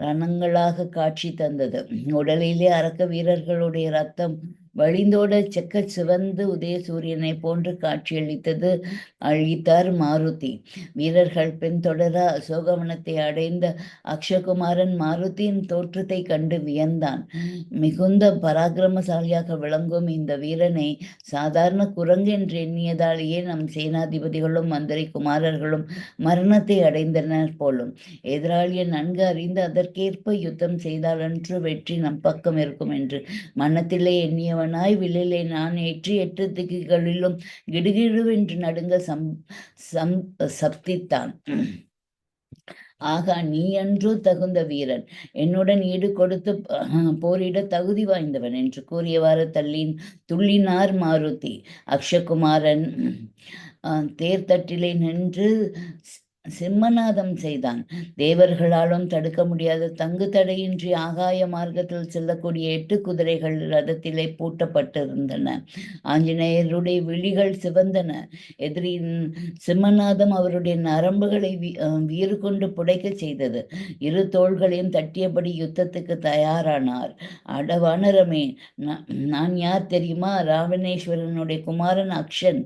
ரணங்களாக காட்சி தந்தது. உடலிலே அரக்க வீரர்களுடைய ரத்தம் வழிந்தோட செக்க சிவந்து உதயசூரியனை போன்று காட்சியளித்தது. அழித்தார் மாருதி. வீரர்கள் பின்தொடர அசோகவனத்தை அடைந்த அக்ஷகுமாரன் மாருதியின் தோற்றத்தை கண்டு வியந்தான். மிகுந்த பராக்கிரமசாலியாக விளங்கும் இந்த வீரனை சாதாரண குரங்கு என்று எண்ணியதாலேயே நம் சேனாதிபதிகளும் மந்திரி குமாரர்களும் மரணத்தை அடைந்தனர் போலும். எதிராளியை நன்கு அறிந்து அதற்கேற்ப யுத்தம் செய்தாலன்று வெற்றி நம் பக்கம் இருக்கும் என்று மனத்திலே எண்ணியவனாய் வில்லிலை நான் ஏற்றி 8 திக்குகளிலும் கிடுகிடுவென்று நடுங்க சப்தித்தான். ஆகா, நீ அன்றோ தகுந்த வீரன், என்னுடன் ஈடு கொடுத்து போரிட தகுதி வாய்ந்தவன் என்று கூறியவாறு துள்ளினார் மாருதி. அக்ஷகுமாரன் தேர்தட்டிலே நின்று சிம்மநாதம் செய்தான். தேவர்களாலும் தடுக்க முடியாத தங்கு தடையின்றி ஆகாய மார்க்கத்தில் செல்லக்கூடிய 8 குதிரைகள் ரதத்திலே பூட்டப்பட்டிருந்தன. ஆஞ்சநேயருடைய விழிகள் சிவந்தன. எதிரின் சிம்மநாதம் அவருடைய நரம்புகளை வீறு கொண்டு புடைக்க செய்தது. இரு தோள்களையும் தட்டியபடி யுத்தத்துக்கு தயாரானார். அடவானரமே, நான் யார் தெரியுமா? ராவணேஸ்வரனுடைய குமாரன் அக்ஷன்.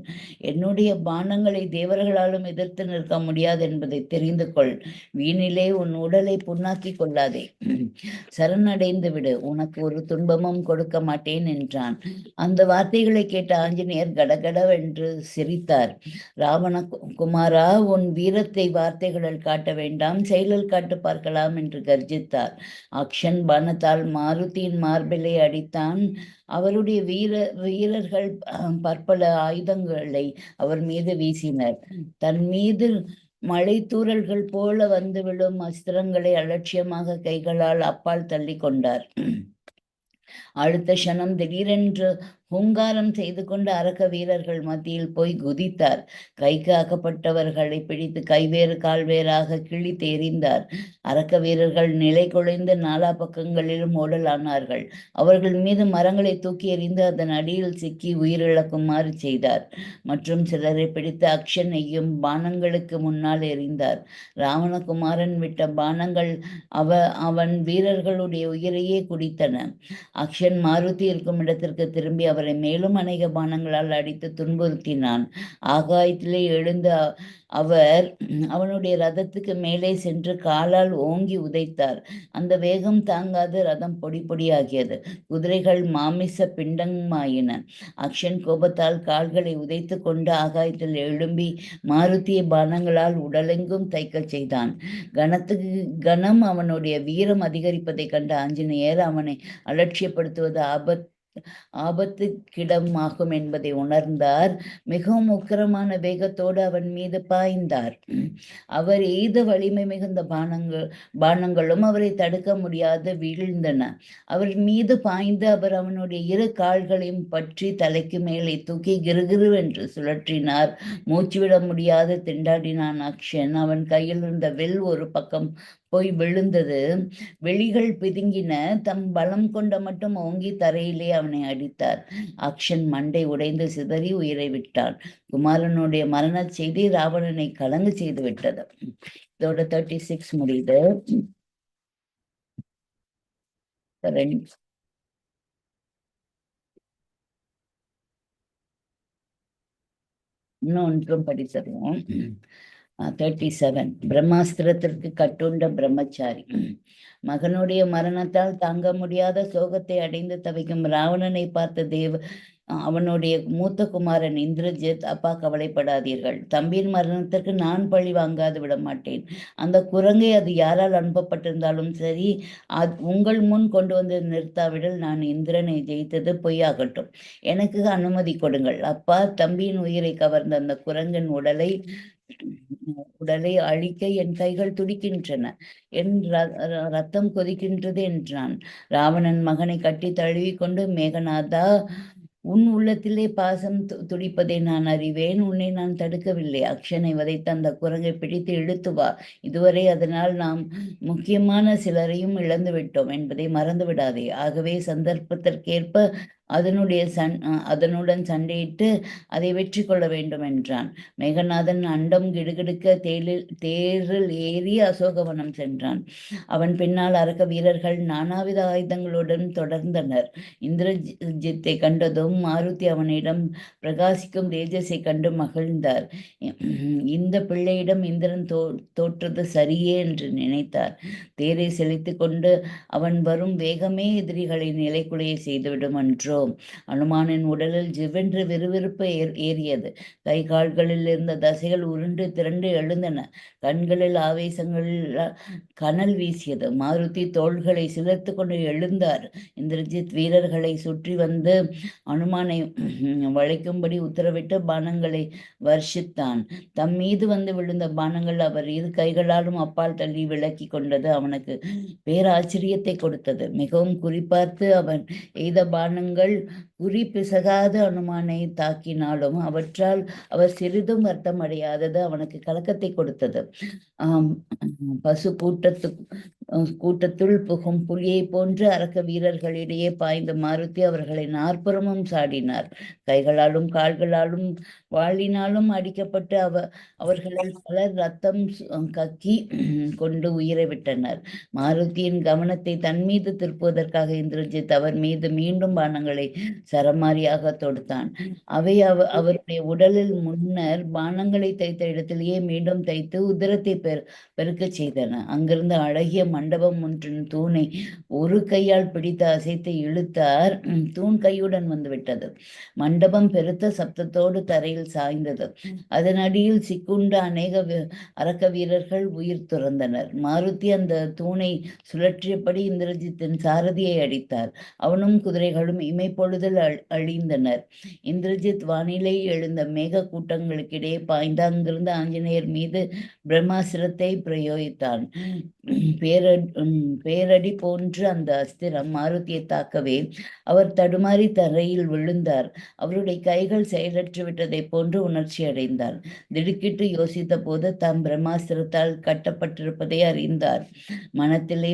என்னுடைய பானங்களை தேவர்களாலும் எதிர்த்து நிற்க முடியாது என்பதை தெரிந்து கொள். வீணிலே உன் உடலை புண்ணாக்கி கொள்ளாதே. சரணடைந்து விடு, உனக்கு ஒரு துன்பமும் கொடுக்க மாட்டேன் என்றான். அந்த வார்த்தைகளை கேட்ட ஆஞ்சநேயர் கடகடவென்று சிரித்தார். ராவண குமாரா, உன் வீரத்தை வார்த்தைகளில் காட்ட வேண்டாம், செயலில் காட்டு பார்க்கலாம் என்று கர்ஜித்தார். அக்ஷன் பானத்தால் மாருதியின் மார்பிலை அடித்தான். அவருடைய வீரர்கள் பற்பல ஆயுதங்களை அவர் மீது வீசினர். தன் மீது மழை தூறல்கள் போல வந்து விழும் அஸ்திரங்களை அலட்சியமாக கைகளால் அப்பால் தள்ளி கொண்டார். அடுத்த க்ஷணம் திடீரென்று ஹூங்காரம் செய்து கொண்டு அரக்க வீரர்கள் மத்தியில் போய் குதித்தார். கைக்கு அகப்பட்டவர்களை பிடித்து கைவேறு கால்வேறாக கிழித்து எறிந்தார். அரக்க வீரர்கள் நிலை குலைந்து நாலா பக்கங்களிலும் ஓடலானார்கள். அவர்கள் மீது மரங்களை தூக்கி எறிந்து அதன் அடியில் சிக்கி உயிரிழக்குமாறு செய்தார். மற்றும் சிலரை பிடித்து அக்ஷனையும் பானங்களுக்கு முன்னால் எறிந்தார். ராவணகுமாரன் விட்ட பானங்கள் அவன் வீரர்களுடைய உயிரையே குடித்தன. அக்ஷன் மாருதி இருக்கும் இடத்திற்கு திரும்பி அவரை மேலும் அநேக பானங்களால் அடித்து துன்புறுத்தினான். ஆகாயத்திலே எழுந்த அவர் அவனுடைய ரதத்துக்கு மேலே சென்று காலால் ஓங்கி உதைத்தார். அந்த வேகம் தாங்காது ரதம் பொடி பொடியாகியது. குதிரைகள் மாமிச பிண்டமாயின. அக்ஷன் கோபத்தால் கால்களை உதைத்து கொண்டு ஆகாயத்தில் எழும்பி மாருதிய பானங்களால் உடலெங்கும் தைக்க செய்தான். கணம் அவனுடைய வீரம் அதிகரிப்பதை கண்ட ஆஞ்சநேயர் அவனை அலட்சியப்படுத்துவது ஆபத்துக்கிடமாகும் என்பதை உணர்ந்தார். மிகவும் உக்கிரமான வேகத்தோடு அவன் மீது பாய்ந்தார். அவர் எய்த வலிமை மிகுந்த பானங்களும் அவரை தடுக்க முடியாது வீழ்ந்தன. அவர் மீது பாய்ந்து அவர் அவனுடைய 2 கால்களையும் பற்றி தலைக்கு மேலே தூக்கி கிருகிருவென்று சுழற்றினார். மூச்சுவிட முடியாது திண்டாடினான் அக்ஷன். அவன் கையில் இருந்த வில் ஒரு பக்கம் போய் விழுந்தது. வெளிகள் பிதுங்கின. தம் பலம் கொண்ட மட்டும் ஓங்கி தரையிலே அவனை அடித்தார். அக்ஷன் மண்டை உடைந்து சிதறி உயிரை விட்டான். குமாரனுடைய மரண செய்தி ராவணனை கலங்கு செய்து விட்டது. இதோட 36 முடியுது. இன்னொன்றும் படித்தருவோம். 37 பிரம்மாஸ்திரத்திற்கு கட்டுண்ட பிரம்மச்சாரி. மகனுடைய மரணத்தால் தாங்க முடியாத சோகத்தை அடைந்து தவிக்கும் ராவணனை பார்த்த அவனுடைய மூத்த குமாரன் இந்திரஜித், அப்பா கவலைப்படாதீர்கள், தம்பியின் மரணத்திற்கு நான் பழி வாங்காது விட மாட்டேன். அந்த குரங்கை அது யாரால் அனுப்பப்பட்டிருந்தாலும் சரி, உங்கள் முன் கொண்டு வந்து நிறுத்தாவிடல் நான் இந்திரனை ஜெயித்தது பொய்யாகட்டும். எனக்கு அனுமதி கொடுங்கள். அப்பா, தம்பியின் உயிரை கவர்ந்த அந்த குரங்கின் உடலை அழிக்க என் கைகள் துடிக்கின்றன, என் ரத்தம் கொதிக்கின்றது என்றான். ராவணன் மகனை கட்டி தழுவிக்கொண்டு, மேகநாதா, உன் உள்ளத்திலே பாசம் துடிப்பதை நான் அறிவேன். உன்னை நான் தடுக்கவில்லை. அக்ஷனை வதைத்த அந்த குரங்கை பிடித்து இழுத்து வா. இதுவரை அதனால் நாம் முக்கியமான சிலரையும் இழந்து விட்டோம் என்பதை மறந்து விடாதே. ஆகவே சந்தர்ப்பத்திற்கேற்ப அதனுடன் சண்டையிட்டு அதை வெற்றி கொள்ள வேண்டும் என்றான். மேகநாதன் அண்டம் கிடுகிடுக்க தேரில் ஏறி அசோகவனம் சென்றான். அவன் பின்னால் அரக்க வீரர்கள் நானாவித ஆயுதங்களுடன் தொடர்ந்தனர். இந்திரஜித்தை கண்டதும் மாருதி அவனிடம் பிரகாசிக்கும் தேஜஸை கண்டு மகிழ்ந்தார். இந்த பிள்ளையிடம் இந்திரன் தோற்றது சரியே என்று நினைத்தார். தேரை செலுத்தி கொண்டு அவன் வரும் வேகமே எதிரிகளை நிலைக்குலைய செய்துவிடும் என்றோ. அனுமானின் உடலில் ஜிவென்று விறுவிறுப்பு ஏறியது. கை கால்களில் இருந்த தசைகள் உருண்டு திரண்டு எழுந்தன. கண்களில் ஆவேசங்களில் கனல் வீசியது. மாருதி தோள்களை சிலர்த்து கொண்டு எழுந்தார். இந்திரஜித் வீரர்களை சுற்றி வந்து அனுமானை வளைக்கும்படி உத்தரவிட்டு பானங்களை வர்ஷித்தான். தம் மீது வந்து விழுந்த பானங்கள் அவர் இரு கைகளாலும் அப்பால் தள்ளி விலக்கி கொண்டது அவனுக்கு பேராச்சரியத்தை கொடுத்தது. மிகவும் குறிப்பார்த்து அவன் எய்த பானங்கள் குறி பிசகாத அனுமானை தாக்கினாலும் அவற்றால் அவர் சிறிதும் வருத்தம் அடையாதது அவனுக்கு கலக்கத்தை கொடுத்தது. பசு கூட்டத்துள் புகும் புலியை போன்று அரக்க வீரர்களிடையே பாய்ந்த மாருதி அவர்களை நாற்புறமும் சாடினார். கைகளாலும் கால்களாலும் வாளினாலும் அடிக்கப்பட்டு அவர்களில் பலர் ரத்தம் கக்கி கொண்டு உயிரை விட்டனர். மாருதியின் கவனத்தை தன் மீது திருப்புவதற்காக இந்திரஜித் அவர் மீது மீண்டும் பானங்களை சரமாரியாக தொடுத்தான். அவை அவருடைய உடலில் முன்னர் பானங்களை தைத்த இடத்திலேயே மீண்டும் தைத்து உதிரத்தை பெருக்கச் செய்தன. அங்கிருந்து அழகிய மண்டபம் ஒன்றின் தூணை ஒரு கையால் பிடித்து அசைத்து இழுத்தார். தூண் கையுடன் வந்துவிட்டது. மண்டபம் பெருத்த சப்தத்தோடு தரையில் சாய்ந்தது. அதன் அடியில் சிக்குண்ட அநேக அரக்க வீரர்கள் உயிர் துறந்தனர். மாருதி அந்த தூணை சுழற்றியபடி இந்திரஜித்தின் சாரதியை அடித்தார். அவனும் குதிரைகளும் இமைப்பொழுதில் அழிந்தனர். இந்திரஜித் வானிலை எழுந்த மேக கூட்டங்களுக்கிடையே பாய்ந்து அங்கிருந்து ஆஞ்சநேயர் மீது பிரம்மாஸ்திரத்தை பிரயோகித்தான். பேரடி போன்று அந்த அஸ்திரம் மாருதியை தாக்கவே அவர் தடுமாறி தரையில் விழுந்தார். அவருடைய கைகள் செயலற்று விட்டதை போன்று உணர்ச்சி அடைந்தார். திடுக்கிட்டு யோசித்த போது தாம் பிரம்மாஸ்திரத்தால் கட்டப்பட்டிருப்பதை அறிந்தார். மனத்திலே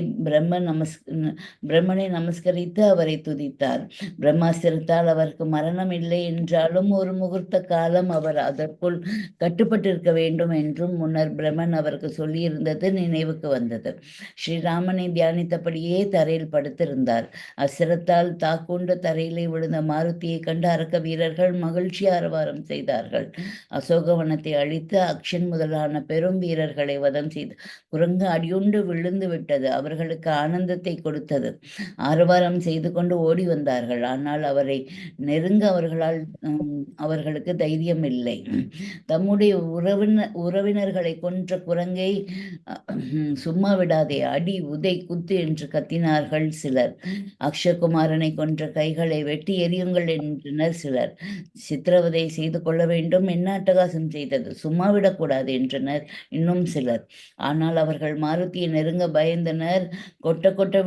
பிரம்மனை நமஸ்கரித்து அவரை துதித்தார். பிரம்மாஸ்திரத்தால் அவருக்கு மரணம் இல்லை என்றாலும் ஒரு முகூர்த்த காலம் அவர் அதற்குள் கட்டுப்பட்டிருக்க வேண்டும் என்றும் முன்னர் பிரம்மன் அவருக்கு சொல்லியிருந்தது நினைவுக்கு வந்தது. ஸ்ரீராமனை தியானித்தபடியே தரையில் படுத்திருந்தார். அஸ்திரத்தால் தாக்குண்டு தரையிலே விழுந்த மாருதியை கண்டு அரக்க வீரர்கள் மகிழ்ச்சி ஆரவாரம் செய்தார்கள். அசோகவனத்தை அழித்து அக்ஷன் முதலான பெரும் வீரர்களை வதம் செய்து குரங்கு அடியுண்டு விழுந்து விட்டது அவர்களுக்கு ஆனந்தத்தை கொடுத்தது. ஆரவாரம் செய்து கொண்டு ஓடி வந்தார்கள். ஆனால் அவரை நெருங்க அவர்களுக்கு தைரியம் இல்லை. தம்முடைய உறவினர்களை கொன்ற குரங்கை சும்மா விடாதே, அடி, உதை, குத்து என்று கத்தினார்கள் சிலர். அக்ஷகுமாரனை கொன்ற கைகளை வெட்டி எரியுங்கள் என்றனர் சிலர். சித்திரவதை செய்து கொள்ள வேண்டும், என்ன அட்டகாசம் செய்தது, சும்மா விடக்கூடாது என்றனர் இன்னும் சிலர். ஆனால் அவர்கள் மாருதியை நெருங்க பயந்தனர். கொட்ட கொட்ட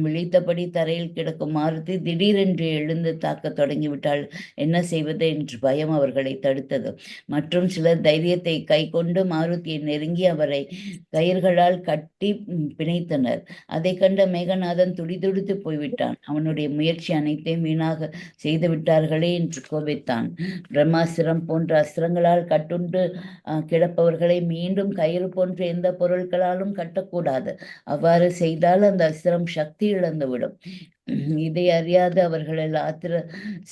விழித்தபடி தரையில் கிடக்கும் மாருதி திடீரென்று எழுந்து தாக்க தொடங்கிவிட்டால் என்ன செய்வது என்று பயம் அவர்களை தடுத்தது. மற்றும் சிலர் தைரியத்தை கை கொண்டு மாருதியை நெருங்கி அவரை கயிர்களால் கட்டி பிணைத்தனர். அதை கண்ட மேகநாதன் துடிதுடித்து போய்விட்டான். அவனுடைய முயற்சி அனைத்தையும் வீணாக செய்து விட்டார்களே என்று கோபித்தான். பிரம்மாஸ்திரம் போன்ற அஸ்திரங்களால் கட்டுண்டு கிடப்பவர்களை மீண்டும் கயிறு போன்ற எந்த பொருட்களாலும் கட்டக்கூடாது. அவ்வாறு செய்தால் அந்த அஸ்திரம் சக்தி இழந்துவிடும். இதை அறியாத அவர்கள் ஆத்திர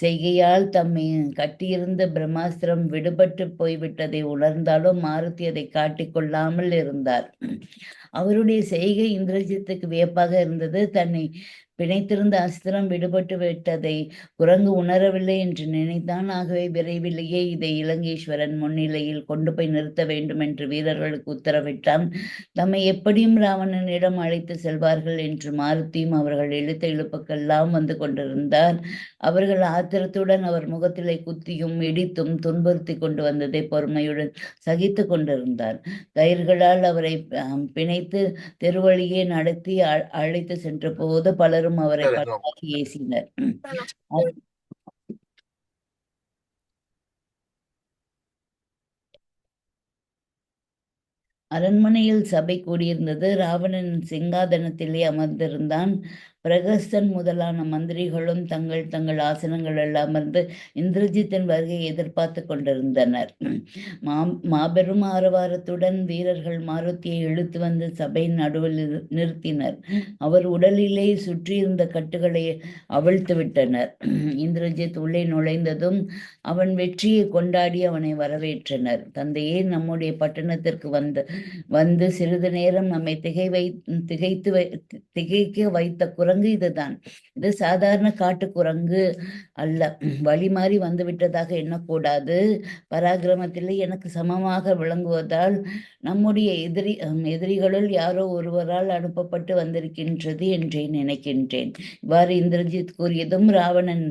செய்கையால் தம்மை கட்டியிருந்த பிரம்மாஸ்திரம் விடுபட்டு போய்விட்டதை உணர்ந்தாலும் மாருதி அதை காட்டிக்கொள்ளாமல் இருந்தார். அவருடைய செய்கை இந்திரஜித்துக்கு வியப்பாக இருந்தது. தன்னை பிணைத்திருந்த அஸ்திரம் விடுபட்டு விட்டதை குரங்கு உணரவில்லை என்று நினைத்தான். ஆகவே விரைவிலேயே இதை இலங்கேஸ்வரன் முன்னிலையில் கொண்டு போய் நிறுத்த வேண்டும் என்று வீரர்களுக்கு உத்தரவிட்டான். தம்மை எப்படியும் ராவணனிடம் அழைத்து செல்வார்கள் என்று மாருதியும் அவர்கள் இழுத்த இழுப்புக்கெல்லாம் வந்து கொண்டிருந்தார். அவர்கள் ஆத்திரத்துடன் அவர் முகத்திலே குத்தியும் இடித்தும் துன்புறுத்தி கொண்டு வந்ததை பொறுமையுடன் சகித்து கொண்டிருந்தார். கயிர்களால் அவரை பிணைத்து தெருவழியே நடத்தி அழைத்து சென்ற போது பலரும் அவரை பலராகி ஏசினர். அரண்மனையில் சபை கூடியிருந்தது. ராவணன் சிங்காதனத்திலே அமர்ந்திருந்தான். பிரகஸ்தன் முதலான மந்திரிகளும் தங்கள் தங்கள் ஆசனங்களில் அமர்ந்து இந்திரஜித்தின் வருகையை எதிர்பார்த்து கொண்டிருந்தனர். மாபெரும் ஆரவாரத்துடன் வீரர்கள் மாருதியை இழுத்து வந்து சபையின் நடுவில் நிறுத்தினர். அவர் உடலிலே சுற்றியிருந்த கட்டுகளை அவிழ்த்து விட்டனர். இந்திரஜித் உள்ளே நுழைந்ததும் அவன் வெற்றியை கொண்டாடி அவனை வரவேற்றனர். தந்தையே, நம்முடைய பட்டணத்திற்கு வந்து சிறிது நேரம் நம்மை திகைக்க வைத்த குரங்கு இதுதான். இது சாதாரண காட்டு குரங்கு அல்ல. வழி மாறி வந்துவிட்டதாக எண்ணக்கூடாது. பராக்கிரமத்திலே எனக்கு சமமாக விளங்குவதால் நம்முடைய எதிரிகளுள் யாரோ ஒருவரால் அனுப்பப்பட்டு வந்திருக்கின்றது என்றே நினைக்கின்றேன். இவ்வாறு இந்திரஜித் கூறியதும் ராவணன்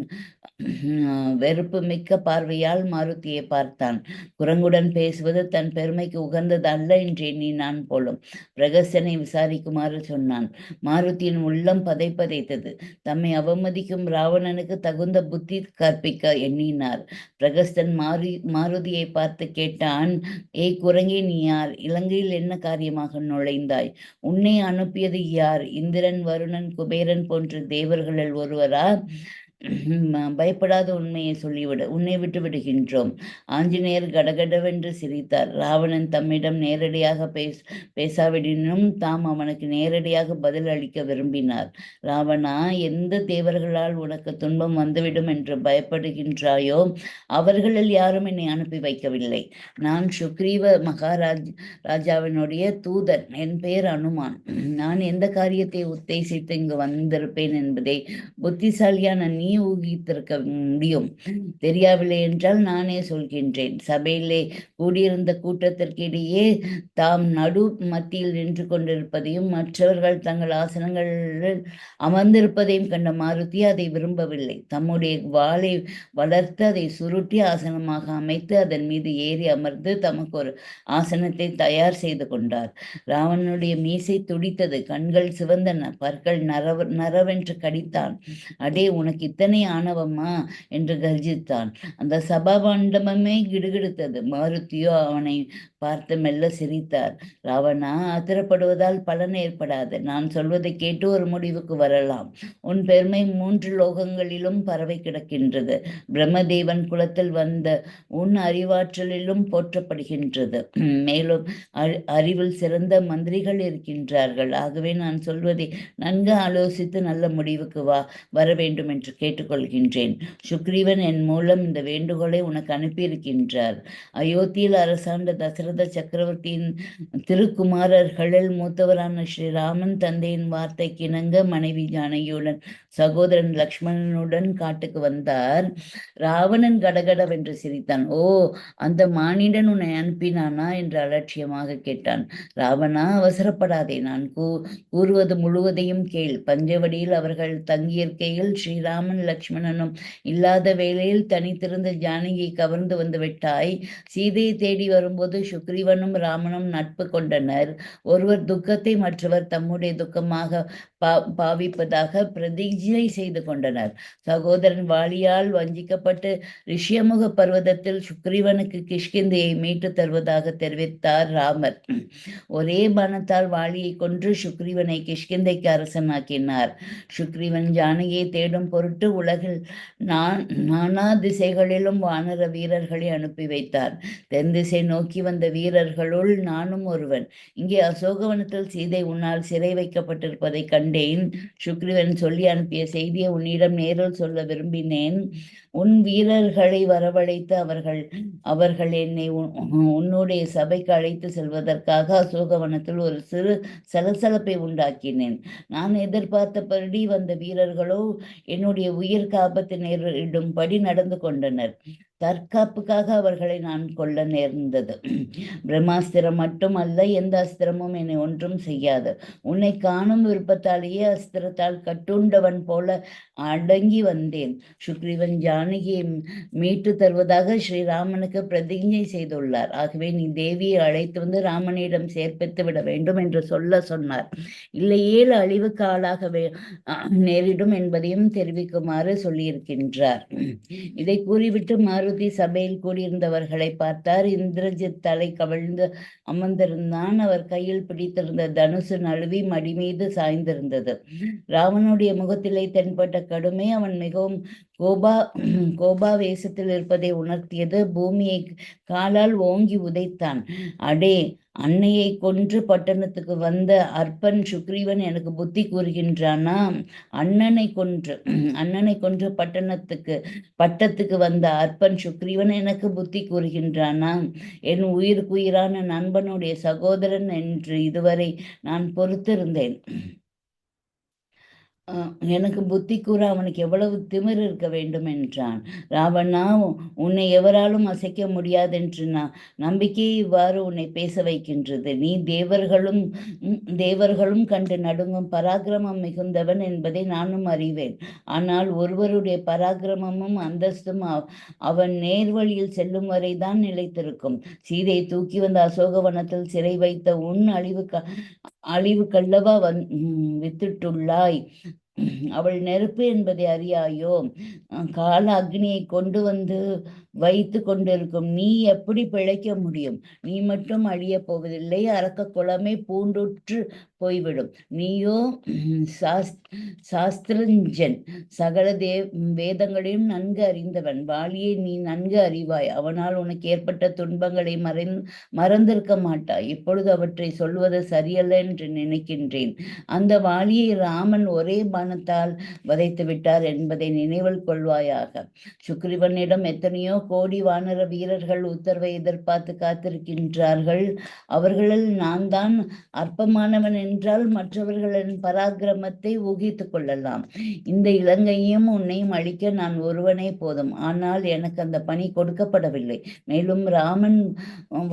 வெறுப்பு மிக்க பார்வையால் மாருதியை பார்த்தான். குரங்குடன் பேசுவது தன் பெருமைக்கு உகந்தது அல்ல என்று எண்ணினான் போலும். பிரகசனை விசாரிக்குமாறு சொன்னான். மாருதியின் உள்ளம் பதைத்தது. தம்மை அவமதிக்கும் ராவணனுக்கு தகுந்த புத்தி கற்பிக்க எண்ணினார். பிரகஸ்தன் மாருதியை பார்த்து கேட்டான், ஏய் குரங்கே, நீ யார்? இலங்கையில் என்ன காரியமாக நுழைந்தாய்? உன்னை அனுப்பியது யார்? இந்திரன், வருணன், குபேரன் போன்ற தேவர்களில் ஒருவரா? பயப்படாத உண்மையை சொல்லிவிடு, உன்னை விட்டு விடுகின்றோம். ஆஞ்சநேயர் கடகடவென்று சிரித்தார். ராவணன் தம்மிடம் நேரடியாக பேசாவிடனும் தாம் அவனுக்கு நேரடியாக பதில் அளிக்க விரும்பினார். ராவணா, எந்த தேவர்களால் உனக்கு துன்பம் வந்துவிடும் என்று பயப்படுகின்றாயோ அவர்களில் யாரும் என்னை அனுப்பி வைக்கவில்லை. நான் சுக்ரீவ ராஜாவினுடைய தூதன். என் பெயர் அனுமான். நான் எந்த காரியத்தை உத்தேசித்து இங்கு வந்திருப்பேன் என்பதை புத்திசாலியான நீ ஊகித்திருக்க முடியும். தெரியவில்லை என்றால் நானே சொல்கின்றேன். சபையிலே கூடியிருந்த கூட்டத்திற்கிடையே தாம் நடு மத்தியில் நின்று கொண்டிருப்பதையும் மற்றவர்கள் தங்கள் ஆசனங்களில் அமர்ந்திருப்பதையும் கண்ட மாருதி அதை விரும்பவில்லை. தம்முடைய வாளை வளர்த்து அதை சுருட்டி ஆசனமாக அமைத்து அதன் மீது ஏறி அமர்ந்து தமக்கு ஒரு ஆசனத்தை தயார் செய்து கொண்டார். ராவணனுடைய மீசை துடித்தது. கண்கள் சிவந்தன. பற்கள் நரவென்று கடித்தான். அடே, உனக்கு இத்தனை ஆணவமா என்று கர்ஜித்தான். அந்த சபா மண்டபமே கிடுகிடுத்தது. மாருதியோ அவனை பார்த்து மெல்ல சிரித்தார். ராவணா, ஆத்திரப்படுவதால் பலன் ஏற்படாது. நான் சொல்வதை கேட்டு ஒரு முடிவுக்கு வரலாம். உன் பெருமை 3 லோகங்களிலும் பரவி கிடக்கின்றது. பிரம்மதேவன் குலத்தில் வந்த உன் அறிவாற்றலிலும் போற்றப்படுகின்றது. மேலும் அறிவில் சிறந்த மந்திரிகள் இருக்கின்றார்கள். ஆகவே நான் சொல்வதை நன்கு ஆலோசித்து நல்ல முடிவுக்கு வர வேண்டும் என்று கேட்டுக்கொள்கின்றேன். சுக்ரீவன் என் மூலம் இந்த வேண்டுகோளை உனக்கு அனுப்பியிருக்கின்றார். அயோத்தியில் அரசாண்ட தசரத சக்கரவர்த்தியின் திருக்குமாரர்களில் மூத்தவரான ஸ்ரீராமன் தந்தையின் வார்த்தைக்கு இணங்க மனைவி ஜானகியுடன் சகோதரன் லக்ஷ்மணனுடன் காட்டுக்கு வந்தார். ராவணன் கடகடவென்று சிரித்தான். ஓ, அந்த மானிடன் உன்னை அனுப்பினானா என்று அலட்சியமாக கேட்டான். ராவணா, அவசரப்படாதே. நான் கூறுவது முழுவதையும் கேள். பஞ்சவடியில் அவர்கள் தங்கியிருக்கையில் ஸ்ரீராமன் லக்ஷ்மணனும் இல்லாத வேளையில் தனித்திருந்த ஜானகியை கவர்ந்து வந்து விட்டாய். சீதையை தேடி வரும்போது சுக்ரீவனும் ராமனும் நட்பு கொண்டனர். ஒருவர் துக்கத்தை மற்றவர் தம்முடைய துக்கமாக பாவிப்பதாக பிரதிஜை செய்து கொண்டனர். சகோதரன் வாலியால் வஞ்சிக்கப்பட்டு ரிஷியமுக பர்வதத்தில் சுக்ரீவனுக்கு கிஷ்கிந்தையை மீட்டு தருவதாக தெரிவித்தார் ராமர். ஒரே பானத்தால் வாலியை கொன்று சுக்ரீவனை கிஷ்கிந்தைக்கு அரசனாக்கினார். சுக்ரீவன் ஜானகியை தேடும் பொருட்டு உத்தரவிட்டு உலகில் நானா திசைகளிலும் வானர வீரர்களை அனுப்பி வைத்தார். தென் திசை நோக்கி வந்த வீரர்களுள் நானும் ஒருவன். இங்கே அசோகவனத்தில் சீதை உன்னால் சிறை வைக்கப்பட்டிருப்பதை கண்டேன். சுக்ரீவன் சொல்லி அனுப்பிய செய்தியை உன்னிடம் நேரில் சொல்ல விரும்பினேன். உன் வீரர்களை வரவழைத்து அவர்கள் என்னை உன்னுடைய சபைக்கு அழைத்து செல்வதற்காக அசோகவனத்தில் ஒரு சிறு சலசலப்பை உண்டாக்கினேன். நான் எதிர்பார்த்தபடி வந்த வீரர்களோ என்னுடைய உயிருக்கு ஆபத்து நேரிடும்படி நடந்து கொண்டனர். தற்காப்புக்காக அவர்களை நான் கொல்ல நேர்ந்தது. பிரம்மாஸ்திரம் மட்டும் அல்ல, எந்த அஸ்திரமும் என்னை ஒன்றும் செய்யாது. உன்னை காணும் விருப்பத்தாலேயே அஸ்திரத்தால் கட்டுண்டவன் போல அடங்கி வந்தேன். சுக்ரீவன் ஜானகியை மீட்டு தருவதாக ஸ்ரீராமனுக்கு பிரதிஜை செய்துள்ளார். ஆகவே நீ தேவியை அழைத்து வந்து ராமனிடம் சேர்ப்பித்து விட வேண்டும் என்று சொன்னார். இல்லையேல் அழிவுக்கு ஆளாக நேரிடும் என்பதையும் தெரிவிக்குமாறு சொல்லியிருக்கின்றார். இதை கூறிவிட்டு மாருதி சபையில் கூடியிருந்தவர்களை பார்த்தார். இந்திரஜித் தலை கவிழ்ந்து அமர்ந்திருந்தான். அவர் கையில் பிடித்திருந்த தனுசு நழுவி மடி மீது சாய்ந்திருந்தது. ராவனுடைய முகத்திலே தென்பட்ட கடுமை அவன் மிகவும் கோபாவேசத்தில் இருப்பதை உணர்த்தியது. பூமியை காலால் ஓங்கி உதைத்தான். அடே, அன்னையை கொன்று பட்டணத்துக்கு வந்த அற்பன் சுக்ரீவன் எனக்கு புத்தி கூறுகின்றானா? அண்ணனை கொன்று பட்டத்துக்கு வந்த அற்பன் சுக்ரீவன் எனக்கு புத்தி கூறுகின்றானா? என் உயிருக்குயிரான நண்பனுடைய சகோதரன் என்று இதுவரை நான் பொறுத்திருந்தேன். எனக்கு புத்தி கூற அவனுக்கு எவ்வளவு திமிர் இருக்க வேண்டும் என்றான். ராவணா, உன்னை எவராலும் அசைக்க முடியாதென்று நம்பிக்கை இவ்வாறு உன்னை பேச வைக்கின்றது. நீ தேவர்களும் கண்டு நடுங்கும் பராக்கிரமம் மிகுந்தவன் என்பதை நானும் அறிவேன். ஆனால் ஒருவருடைய பராக்கிரமமும் அந்தஸ்தும் அவன் நேர்வழியில் செல்லும் வரைதான் நிலைத்திருக்கும். சீதை தூக்கி வந்த அசோகவனத்தில் சிறை வைத்த உன் அழிவுக்கல்லவா வித்துட்டுள்ளாய். அவள் நெருப்பு என்பதை அறியாயோ? கால அக்னியை கொண்டு வந்து வைத்து கொண்டிருக்கும் நீ எப்படி பிழைக்க முடியும்? நீ மட்டும் அழியப் போவதில்லை, அரக்க குலமே பூண்டுற்று போய்விடும். நீயோ சாஸ்திரஞ்சன், சகல வேதங்களையும் நன்கு அறிந்தவன். வாலியை நீ நன்கு அறிவாய். அவனால் உனக்கு ஏற்பட்ட துன்பங்களை மறந்திருக்க மாட்டாய். இப்பொழுது அவற்றை சொல்வது சரியல்ல என்று நினைக்கின்றேன். அந்த வாலியை ராமன் ஒரே பானத்தால் வதைத்து விட்டார் என்பதை நினைவில் கொள்வாயாக. சுக்ரீவனிடம் எத்தனையோ கோடி வானர வீரர்கள் உத்தரவை எதிர்பார்த்து காத்திருக்கின்றார்கள். அவர்களில் நான் தான் அற்பமானவன் என்றால் மற்றவர்களின் பராக்கிரமத்தை ஊகித்து கொள்ளலாம். இந்த இலங்கையும் உன்னையும் அழிக்க நான் ஒருவனே போதும். ஆனால் எனக்கு அந்த பணி கொடுக்கப்படவில்லை. மேலும் ராமன்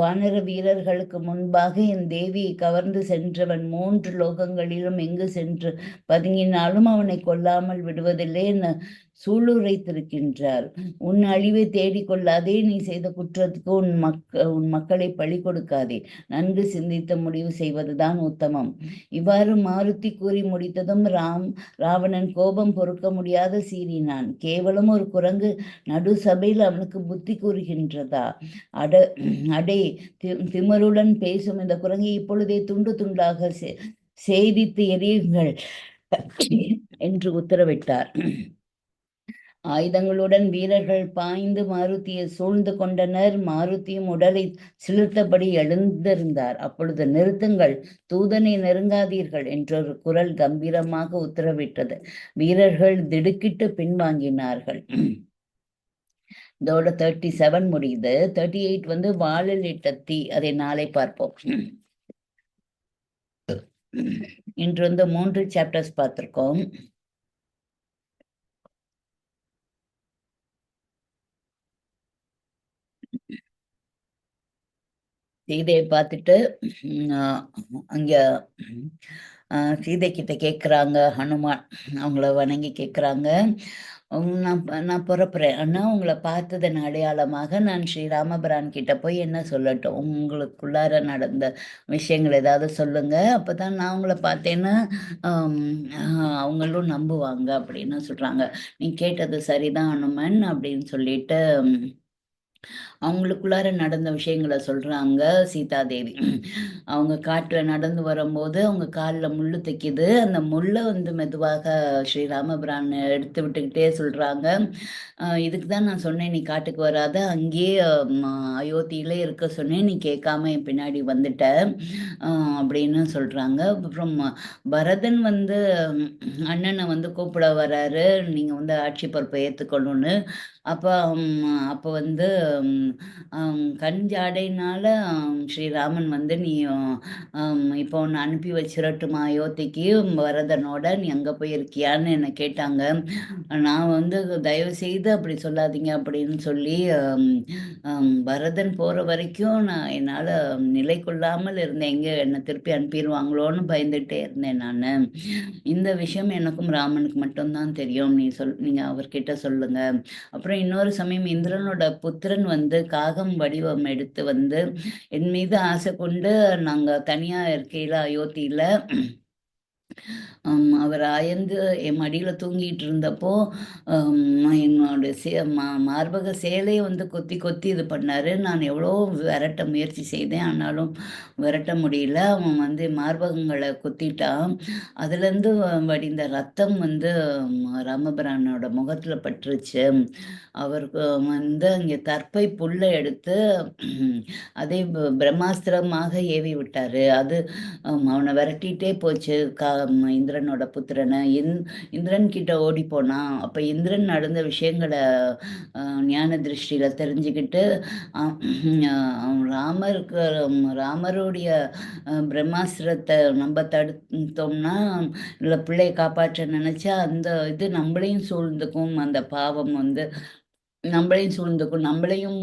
வானர வீரர்களுக்கு முன்பாக என் தேவியை கவர்ந்து சென்றவன் 3 லோகங்களிலும் எங்கு சென்று பதுங்கினாலும் அவனை கொல்லாமல் விடுவதில்லை என சூளுரைத்திருக்கின்றார். உன் அழிவை தேடிக்கொள்ளாதே. நீ செய்த குற்றத்துக்கு உன் மக்களை பழி கொடுக்காதே. நன்கு சிந்தித்த முடிவு செய்வதுதான் உத்தமம். இவ்வாறு மாருதி கூறி முடித்ததும் ராவணன் கோபம் பொறுக்க முடியாத சீறினான். கேவலம் ஒரு குரங்கு நடு சபையில் அவனுக்கு புத்தி கூறுகின்றதா? அடே, திமருடன் பேசும் இந்த குரங்கை இப்பொழுதே துண்டு துண்டாக சேதித்து எரியுங்கள் என்று உத்தரவிட்டார். ஆயுதங்களுடன் வீரர்கள் பாய்ந்து மாருதியை சூழ்ந்து கொண்டனர். மாருதியும் உடலை சிலிர்த்தபடி எழுந்திருந்தார். அப்பொழுது நிறுத்துங்கள், தூதனை நெருங்காதீர்கள் என்றொரு குரல் கம்பீரமாக உத்தரவிட்டது. வீரர்கள் திடுக்கிட்டு பின்வாங்கினார்கள். இதோட 37 முடியுது. 38 வாளில் இட்ட தீ. அதை நாளை பார்ப்போம். இன்று 3 சாப்டர்ஸ் பார்த்திருக்கோம். சீதையை பார்த்துட்டு அங்க சீதை கிட்ட கேட்குறாங்க. ஹனுமான் அவங்கள வணங்கி கேட்குறாங்க, நான் புறப்புறேன். ஆனால் உங்களை பார்த்ததன் அடையாளமாக நான் ஸ்ரீராமபிரான் கிட்ட போய் என்ன சொல்லட்டும்? உங்களுக்குள்ளார நடந்த விஷயங்கள் ஏதாவது சொல்லுங்க, அப்போதான் நான் உங்களை பார்த்தேன்னா அவங்களும் நம்புவாங்க அப்படின்னு சொல்றாங்க. நீ கேட்டது சரிதான் ஹனுமன் அப்படின்னு சொல்லிட்டு அவங்களுக்குள்ளார நடந்த விஷயங்கள சொல்றாங்க சீதாதேவி. அவங்க காட்டுல நடந்து வரும்போது, அவங்க கால்ல முள்ளு தைக்குது. அந்த முள்ள வந்து மெதுவாக ஸ்ரீ ராமபிரான் எடுத்து விட்டுக்கிட்டே சொல்றாங்க, இதுக்கு தான் நான் சொன்னேன், நீ காட்டுக்கு வராத, அங்கேயே ம அயோத்தியிலே இருக்க சொன்னேன். நீ கேட்காம என் பின்னாடி வந்துட்ட." அ அப்படின்னு சொல்றாங்க. அப்புறம் பரதன் வந்து அண்ணன வந்து கூப்பிட வராரு, நீங்க வந்து ஆட்சி பொறுப்பை ஏத்துக்கணும்னு. அப்ப அப்ப வந்து ம் கண் ஜாடையினால ஸ்ரீராமன் வந்து, "நீ இப்போ உன்னை அனுப்பி வச்சிரட்டுமா அயோத்திக்கு பரதனோட? நீ அங்க போய் இருக்கியான்னு?" என்ன கேட்டாங்க. நான் வந்து, "தயவு செய்து அப்படி சொல்லாதீங்க" அப்படின்னு சொல்லி, பரதன் போற வரைக்கும் நான் என்னால நிலை கொள்ளாமல் இருந்தேன். எங்க என்ன திருப்பி அனுப்பிருவாங்களோன்னு பயந்துட்டே இருந்தேன் நானு. இந்த விஷயம் எனக்கும் ராமனுக்கு மட்டும் தான் தெரியும். நீங்க அவர்கிட்ட சொல்லுங்க. அப்புறம் இன்னொரு சமயம் இந்திரனோட புத்திரன் வந்து காகம் வடிவம் எடுத்து வந்து என் மீது ஆசை கொண்டு, நாங்க தனியா இருக்கையில அயோத்தியில அவர் அயர்ந்து என் மடியில தூங்கிட்டு இருந்தப்போ, என்னோட மார்பக சேலைய வந்து கொத்தி கொத்தி இது பண்ணாரு. நான் எவ்வளோ விரட்ட முயற்சி செய்தேன். ஆனாலும் விரட்ட முடியல. அவன் வந்து மார்பகங்கள குத்திட்டான். அதுலேருந்து வடிந்த ரத்தம் வந்து ராமபிரானோட முகத்துல பட்டுருச்சு. அவருக்கு வந்து அங்கே தர்ப்பை புல்ல எடுத்து அதை பிரம்மாஸ்திரமாக ஏவி விட்டாரு. அது அவனை விரட்டிட்டே போச்சு. இந்திரனோட புத்திரனை இந்திரன் கிட்ட ஓடி போனான். அப்ப இந்திரன் நடந்த விஷயங்களை ஞான திருஷ்டியில தெரிஞ்சுக்கிட்டு, ராமருக்கு ராமருடைய பிரம்மாஸ்திரத்தை நம்ம தடுத்தோம்னா, இல்லை பிள்ளையை காப்பாற்ற நினைச்சா அந்த இது நம்மளையும் சூழ்ந்துக்கும். அந்த பாவம் வந்து நம்மளையும் சூழ்ந்துக்கும். நம்மளையும்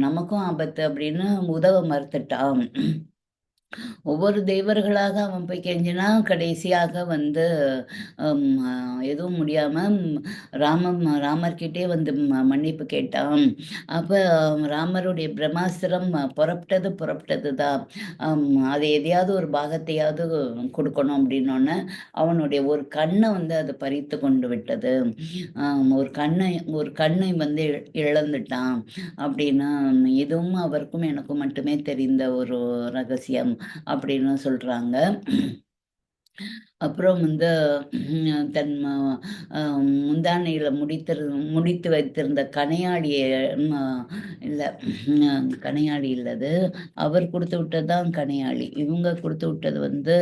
நமக்கும் ஆபத்து அப்படின்னு உதவ மறுத்துட்டான். ஒவ்வொரு தேவர்களாக அவன் போய் கெஞ்சினா, கடைசியாக வந்து எதுவும் முடியாம ராமர்கிட்டயே வந்து மன்னிப்பு கேட்டான். அப்ப ராமருடைய பிரம்மாஸ்திரம் புறப்பட்டது தான். அது எதையாவது ஒரு பாகத்தையாவது கொடுக்கணும் அப்படின்னோடனே, அவனுடைய ஒரு கண்ணை வந்து அது பறித்து கொண்டு விட்டது. ஒரு கண்ணை வந்து இழந்துட்டான் அப்படின்னு. இதுவும் அவருக்கும் எனக்கும் மட்டுமே தெரிந்த ஒரு ரகசியம் அப்படின்னு சொல்றாங்க. அப்புறம் வந்து தன் முந்தானையில முடித்து வைத்திருந்த கணையாழிய இல்ல கணையாழி இல்ல அது. அவர் கொடுத்து விட்டது தான் கணையாழி. இவங்க கொடுத்து விட்டது வந்து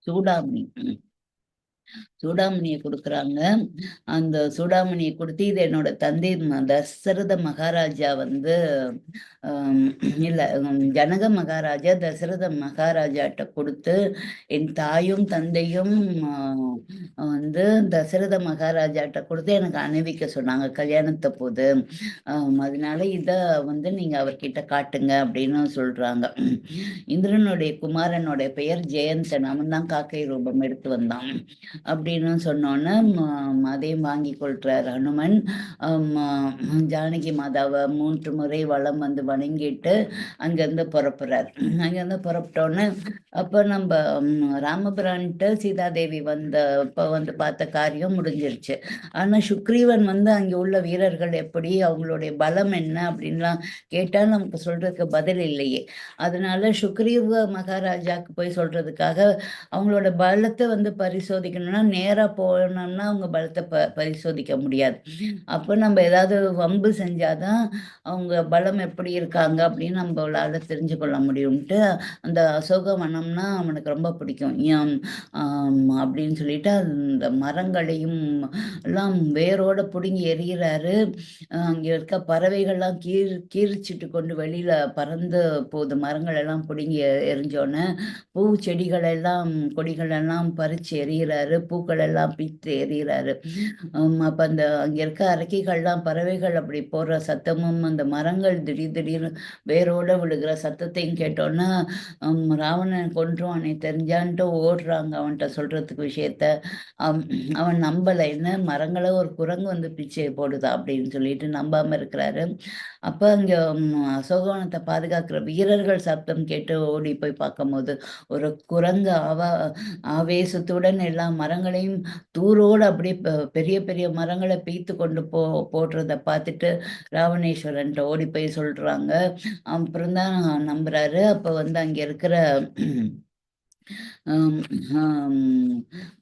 சூடாமணி. சூடாமணியை கொடுக்குறாங்க. அந்த சூடாமணியை கொடுத்து, இது என்னோட தந்தை தசரத மகாராஜா வந்து இல்ல ஜனக மகாராஜா தசரத மகாராஜாட்ட கொடுத்து, என் தாயும் தந்தையும் வந்து தசரத மகாராஜாட்ட கொடுத்து எனக்கு அணிவிக்க சொன்னாங்க கல்யாணத்தை போது. அதனால இத வந்து நீங்க அவர்கிட்ட காட்டுங்க அப்படின்னு சொல்றாங்க. இந்திரனுடைய குமாரனுடைய பெயர் ஜெயந்தன். அவன் தான் காக்கை ரூபம் எடுத்து வந்தான் அப்படின்னு சொன்னோன்னே, அதையும் வாங்கி கொள்றார் ஹனுமன். ஜானகி மாதாவை 3 முறை வலம் வந்து வணங்கிட்டு அங்கேருந்து புறப்படுறார். அங்கேருந்து புறப்பட்டோன்னே, அப்போ நம்ம ராமபிரான்ட்டு சீதாதேவி இப்போ வந்து பார்த்த காரியம் முடிஞ்சிருச்சு. ஆனால் சுக்ரீவன் வந்து அங்கே உள்ள வீரர்கள் எப்படி, அவங்களுடைய பலம் என்ன அப்படின்லாம் கேட்டால் நமக்கு சொல்றதுக்கு பதில் இல்லையே. அதனால சுக்ரீவ மகாராஜாவுக்கு போய் சொல்றதுக்காக அவங்களோட பலத்தை வந்து பரிசோதிக்கணும்னா, நேராக போனோம்னா அவங்க பலத்தை பரிசோதிக்க முடியாது. அப்போ நம்ம ஏதாவது வம்பு செஞ்சாதான் அவங்க பலம் எப்படி இருக்காங்க அப்படின்னு நம்மளால தெரிஞ்சு கொள்ள முடியும்ட்டு, அந்த அசோகவனம்னா அவனுக்கு ரொம்ப பிடிக்கும். அப்படின்னு சொல்லிட்டு அந்த மரங்களையும் எல்லாம் வேரோட பிடுங்கி எறிகிறாரு. அங்கே இருக்க பறவைகள்லாம் கீறிச்சிட்டு கொண்டு வெளியில பறந்து போகுது. மரங்கள் எல்லாம் பிடுங்கி எறிஞ்சோன்னே பூ செடிகள் எல்லாம் கொடிகள் எல்லாம் பறிச்சு எறிகிறாரு. எறிகிறாரு, பூக்கள் எல்லாம் பித்து எறிகிறாரு. அப்ப அந்த அங்க இருக்க அரக்கிகள்லாம் பறவைகள் அப்படி போடுற சத்தமும் அந்த மரங்கள் திடீர் திடீர்னு வேரோட விழுகிற சத்தத்தையும் கேட்டோன்னா ராவணன் கொன்றுவானே தெரிஞ்சான்ட்டு ஓடுறாங்க அவன்கிட்ட சொல்றதுக்கு விஷயத்த. அவன் அவன் நம்பலை, என்ன மரங்களை ஒரு குரங்கு வந்து பிச்சை போடுதா அப்படின்னு சொல்லிட்டு நம்பாம இருக்கிறாரு. அப்ப அங்க அசோகவனத்தை பாதுகாக்கிற வீரர்கள் சப்தம் கேட்டு ஓடி போய் பார்க்கும்போது ஒரு குரங்கு ஆவேசத்துடன் எல்லா மரங்களையும் தூரோடு அப்படியே பெரிய பெரிய மரங்களை பீத்து கொண்டு போடுறத பார்த்துட்டு ராவணேஸ்வரன்ட்ட ஓடி போய் சொல்றாங்க. அப்புறம் தான் நம்புறாரு. அப்ப வந்து அங்க இருக்கிற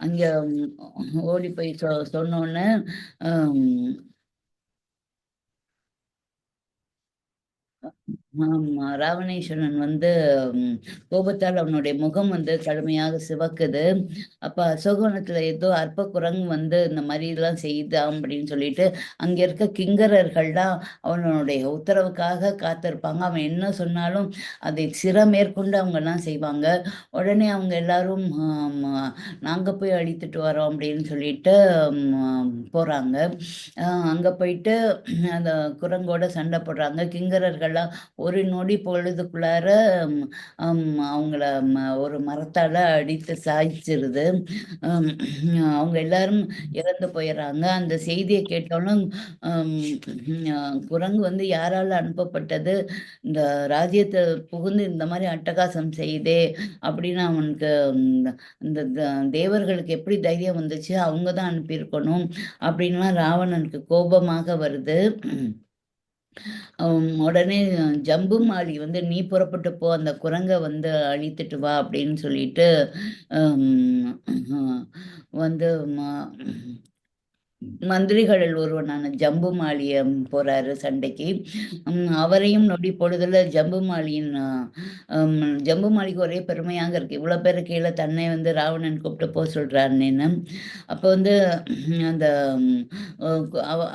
அங்க ஓடி போய் சொன்னோன்னு ஆமா, ராவணேஸ்வரன் வந்து கோபத்தால் அவனுடைய முகம் வந்து கடுமையாக சிவக்குது. அப்ப அசோகவனத்துல ஏதோ அற்ப குரங்கு வந்து இந்த மாதிரி இதெல்லாம் செய்யுதாம் அப்படின்னு சொல்லிட்டு அங்க இருக்க கிங்கரர்கள்லாம் அவனுடைய உத்தரவுக்காக காத்திருப்பாங்க. அவன் என்ன சொன்னாலும் அதை மேற்கொண்டு அவங்க எல்லாம் செய்வாங்க. உடனே அவங்க எல்லாரும் நாங்க போய் அழித்துட்டு வரோம் அப்படின்னு சொல்லிட்டு போறாங்க. அங்க போயிட்டு அந்த குரங்கோட சண்டை போடுறாங்க. கிங்கரர்கள்லாம் ஒரு நொடி பொழுதுக்குள்ளார அவங்கள ஒரு மரத்தால அடித்து சாய்ச்சிருது. அவங்க எல்லாரும் இறந்து போயிடுறாங்க. அந்த செய்தியை கேட்டாலும் குரங்கு வந்து யாரால அனுப்பப்பட்டது, இந்த ராஜ்யத்தை புகுந்து இந்த மாதிரி அட்டகாசம் செய்தே அப்படின்னு அவனுக்கு இந்த தேவர்களுக்கு எப்படி தைரியம் வந்துச்சு, அவங்க தான் அனுப்பியிருக்கணும் அப்படின்லாம் ராவணனுக்கு கோபமாக வருது. உடனே ஜம்புமாலி வந்து நீ புறப்பட்டு போ, அந்த குரங்கை வந்து அழித்துட்டு வா அப்படின்னு சொல்லிட்டு வந்து மந்திரிகளில் ஒருவனான ஜம்புமாலியம் போறாரு சண்டைக்கு. அவரையும் நொடி பொழுதுல ஜம்புமாலிக்கு ஒரே பெருமையாக இருக்கு, இவ்வளவு பேரு கீழே தன்னை வந்து ராவணன் கூப்பிட்டு போக சொல்றாருன்னு. அப்போ வந்து அந்த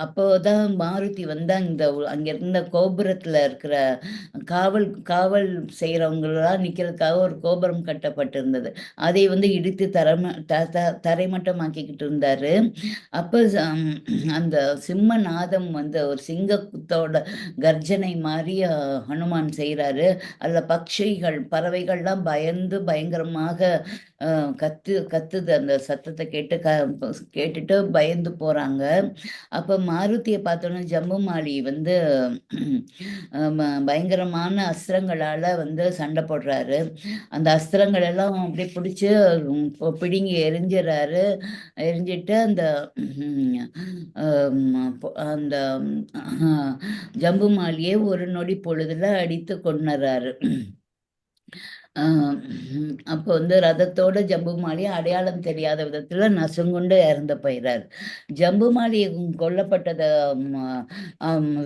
அப்போதான் மாருதி வந்து அங்க இருந்த கோபுரத்துல இருக்கிற காவல் காவல் செய்யறவங்களாம் நிக்கிறதுக்காக ஒரு கோபுரம் கட்டப்பட்டிருந்தது. அதை வந்து இடித்து தரைமட்டமாக்கிக்கிட்டு இருந்தாரு. அப்ப அந்த சிம்மநாதம் வந்து ஒரு சிங்கத்தோட கர்ஜனை மாதிரி ஹனுமான் செய்யறாரு. அதுல பட்சிகள் பறவைகள்லாம் பயந்து பயங்கரமாக கத்துது. அந்த சத்தத்தை கேட்டுட்டு பயந்து போறாங்க. அப்ப மாருதியை பார்த்தோன்னா ஜம்புமாலி வந்து பயங்கரமான அஸ்திரங்களால வந்து சண்டை போடுறாரு. அந்த அஸ்திரங்கள் எல்லாம் அப்படியே பிடிச்சு பிடுங்கி எரிஞ்சிட்டு அந்த ஜம்புமாலியை ஒரு நொடி பொழுதுல அடித்து கொன்னுறாரு. அப்போ வந்து ரதத்தோட ஜம்புமாலி அடையாளம் தெரியாத விதத்துல நசுங்குண்டு இறந்து போயிறாரு. ஜம்புமாலி கொல்லப்பட்டத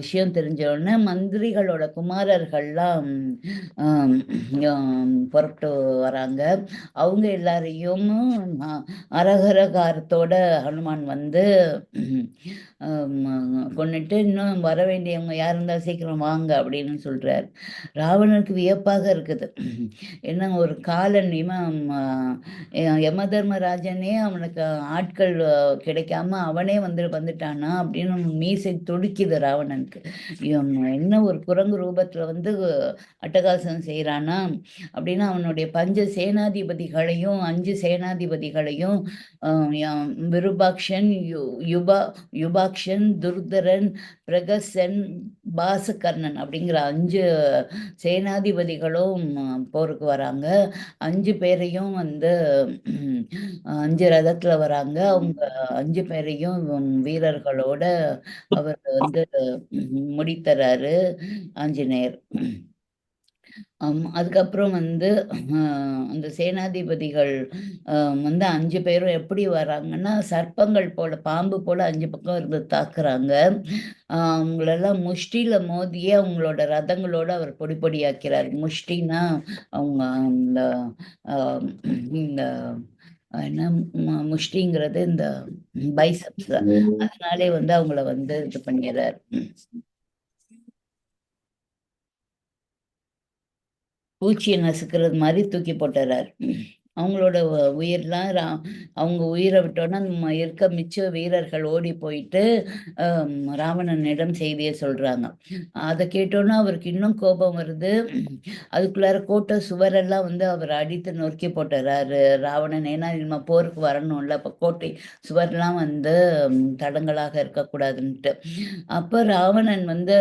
விஷயம் தெரிஞ்ச உடனே மந்திரிகளோட குமாரர்கள்லாம் புறப்பட்டு வராங்க. அவங்க எல்லாரையும் அரகரகாரத்தோட ஹனுமான் வந்து கொண்டுட்டு இன்னும் வர வேண்டியவங்க யார் இருந்தால் சீக்கிரம் வாங்க அப்படின்னு சொல்றாரு. ராவணனுக்கு வியப்பாக இருக்குது. என்ன ஒரு காலன் யமதர்மராஜனே அவனுக்கு ஆட்கள் கிடைக்காம அவனே வந்துட்டானா அப்படின்னு மீசை துடிக்குது ராவணனுக்கு. என்ன ஒரு குரங்கு ரூபத்துல வந்து அட்டகாசம் செய்யறானா அப்படின்னு அவனுடைய பஞ்ச சேனாதிபதிகளையும் 5 சேனாதிபதிகளையும் விருபாக்ஷன், யுபாக்ஷன், துர்தரன், பிரகசன், பாசகர்ணன் அப்படிங்கிற 5 சேனாதிபதிகளும் போருக்கு வராங்க. 5 பேரையும் வந்து 5 ரதத்துல வராங்க. அவங்க 5 பேரையும் வீரர்களோட அவர் வந்து முடித்தராரு ஆஞ்சநேயர். அதுக்கப்புறம் வந்து அந்த சேனாதிபதிகள் வந்து 5 பேரும் எப்படி வராங்கன்னா சர்ப்பங்கள் போல, பாம்பு போல 5 பக்கம் இருந்து தாக்குறாங்க. அவங்களெல்லாம் முஷ்டியில மோதியே அவங்களோட ரதங்களோட அவர் பொடி பொடியாக்கிறார். முஷ்டினா அவங்க அந்த இந்த என்ன முஷ்டிங்கிறது இந்த பைசப்ஸ், அதனாலே வந்து அவங்கள வந்து இது பண்ணிடுறார். பூச்சியை நசுக்கிறது மாதிரி தூக்கி போட்டுறார். அவங்களோட உயிர்லாம் அவங்க உயிரை விட்டோன்னா இருக்க மிச்ச வீரர்கள் ஓடி போயிட்டு ராவணனிடம் செய்தியை சொல்றாங்க. அதை கேட்டோன்னா அவருக்கு இன்னும் கோபம் வருது. அதுக்குள்ளார கோட்டை சுவரெல்லாம் வந்து அவர் அடித்து நொறுக்கி போட்டுறாரு ராவணன். ஏன்னா நம்ம போருக்கு வரணும்ல, அப்போ கோட்டை சுவர்லாம் வந்து தடங்களாக இருக்கக்கூடாதுன்ட்டு. அப்போ ராவணன் வந்து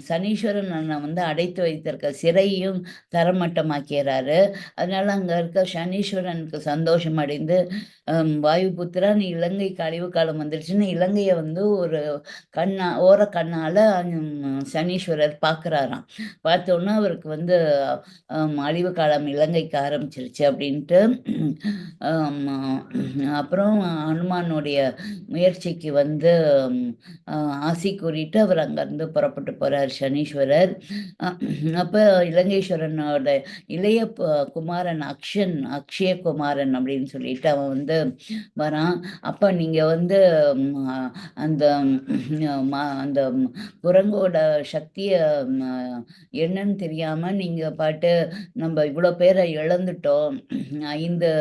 சனீஸ்வரன் வந்து அடைத்து வைத்திருக்க சிறையும் தரமட்டமாக்கிறாரு. அதனால அங்க இருக்க சனீஸ்வரனுக்கு சந்தோஷம் அடைந்து, வாயுபுத்திரா நீ இலங்கைக்கு அழிவு காலம் வந்துருச்சுன்னு இலங்கையை வந்து ஒரு ஓர கண்ணால சனீஸ்வரர் பார்க்குறாராம். பார்த்தோன்னா அவருக்கு வந்து அழிவு காலம் இலங்கைக்கு ஆரம்பிச்சிருச்சு அப்படின்ட்டு. அப்புறம் ஹனுமானுடைய முயற்சிக்கு வந்து ஆசி கூறிட்டு அவர் அங்கேருந்து புறப்பட்டு போறார் சனீஸ்வரர். அப்போ இலங்கேஸ்வரனோட இளைய குமாரன் அக்ஷய குமாரன் அப்படின்னு சொல்லிட்டு அவன் வந்து வரான். அப்போ நீங்கள் வந்து அந்த அந்த குரங்கோட சக்தியை என்னன்னு தெரியாமல் நீங்கள் பாட்டு நம்ம இவ்வளோ பேரை இழந்துட்டோம், 5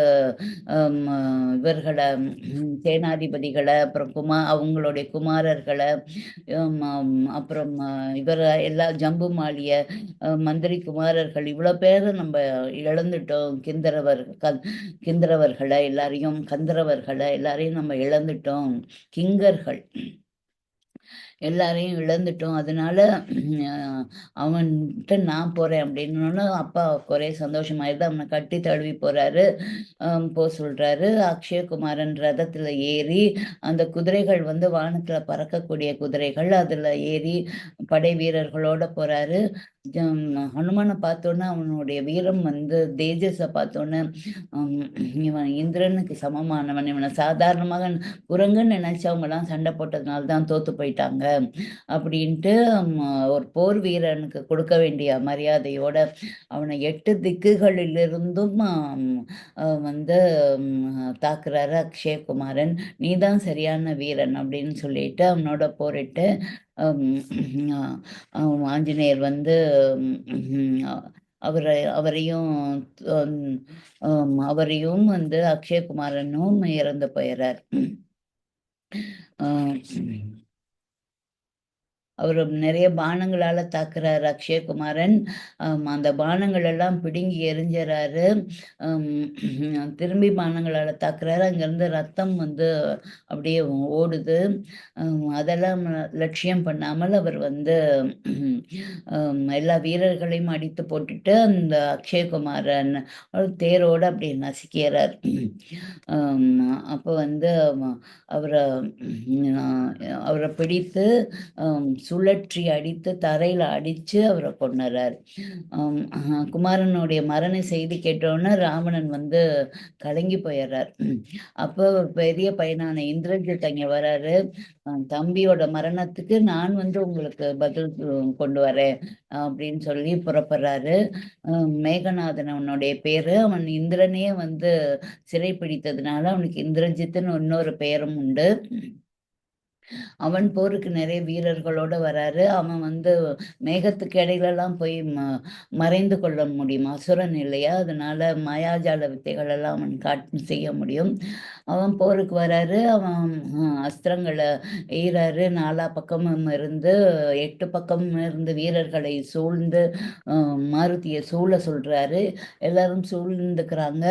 இவர்களை சேனாதிபதிகளை, அப்புறம் அவங்களுடைய குமாரர்களை, அப்புறம் இவர் எல்லா ஜம்பு மாளிய மந்திரி குமாரர்கள் இவ்வளோ பேரை நம்ம இழந்துட்டோம். கிந்தரவர்களை எல்லாரையும், கந்தரவர்களை எல்லாரையும் நம்ம இழந்துட்டோம். கிங்கர்கள் எல்லாரையும் இழந்துட்டோம். அதனால அவன்கிட்ட நான் போறேன் அப்படின்னோன்னு அப்பா ஒரே சந்தோஷமாயிருது. அவனை கட்டி தழுவி போறாரு. சொல்றாரு. அக்ஷயகுமாரன் ரதத்துல ஏறி, அந்த குதிரைகள் வந்து வானத்துல பறக்கக்கூடிய குதிரைகள், அதுல ஏறி படை வீரர்களோட போறாரு. ஹனுமானை பார்த்தோன்னே அவனுடைய வீரம் வந்து தேஜஸை பார்த்தோன்னே இவன் இந்திரனுக்கு சமமானவன், இவனை சாதாரணமாக குரங்குன்னு நினைச்சவங்கலாம் சண்டை போட்டதுனால தான் தோத்து போயிட்டாங்க அப்படின்ட்டு ஒரு போர் வீரனுக்கு கொடுக்க வேண்டிய மரியாதையோட அவனை 8 திக்குகளிலிருந்தும் வந்து தாக்குறாரு அக்ஷயகுமாரன். நீதான் சரியான வீரன் அப்படின்னு சொல்லிட்டு அவனோட போரிட்டு ஆஞ்சநேயர் வந்து அவரையும் வந்து அக்ஷயகுமாரனும் இறந்து போயிறார். அவர் நிறைய பானங்களால தாக்குறாரு அக்ஷயகுமாரன். அந்த பானங்கள் எல்லாம் பிடுங்கி எரிஞ்சுறாரு. திரும்பி பானங்களால தாக்குறாரு. அங்கிருந்து ரத்தம் வந்து அப்படியே ஓடுது. அதெல்லாம் லட்சியம் பண்ணாமல் அவர் வந்து எல்லா வீரர்களையும் அடித்து போட்டுட்டு அந்த அக்ஷயகுமாரன் தேரோட அப்படியே நசுக்கிறார். அப்போ வந்து அவரை பிடித்து சுழற்றி அடித்து தரையில அடிச்சு அவரை கொன்னுறார். குமாரனுடைய மரண செய்தி கேட்டோன்னே ராவணன் வந்து கலங்கி போயிடுறார். அப்போ பெரிய பையனான இந்திரஜித் அங்க வராரு. தம்பியோட மரணத்துக்கு நான் வந்து உங்களுக்கு பதில் கொண்டு வரேன் அப்படின்னு சொல்லி புறப்படுறாரு. மேகநாதன் அவனுடைய பேரு. அவன் இந்திரனே வந்து சிறை பிடித்ததுனால அவனுக்கு இந்திரஜித்துன்னு இன்னொரு பெயரும் உண்டு. அவன் போருக்கு நிறைய வீரர்களோட வராரு. அவன் வந்து மேகத்துக்கு இடையிலலாம் போய் மறைந்து கொள்ள முடியும், அசுரன் இல்லையா, அதனால மாயாஜால வித்தைகள் எல்லாம் அவன் செய்ய முடியும். அவன் போருக்கு வராரு. அவன் அஸ்திரங்களை எய்றாரு. 4 பக்கமும் இருந்து 8 பக்கமும் இருந்து வீரர்களை சூழ்ந்து மாருதியை சூழ சொல்றாரு. எல்லாரும் சூழ்ந்துக்கிறாங்க.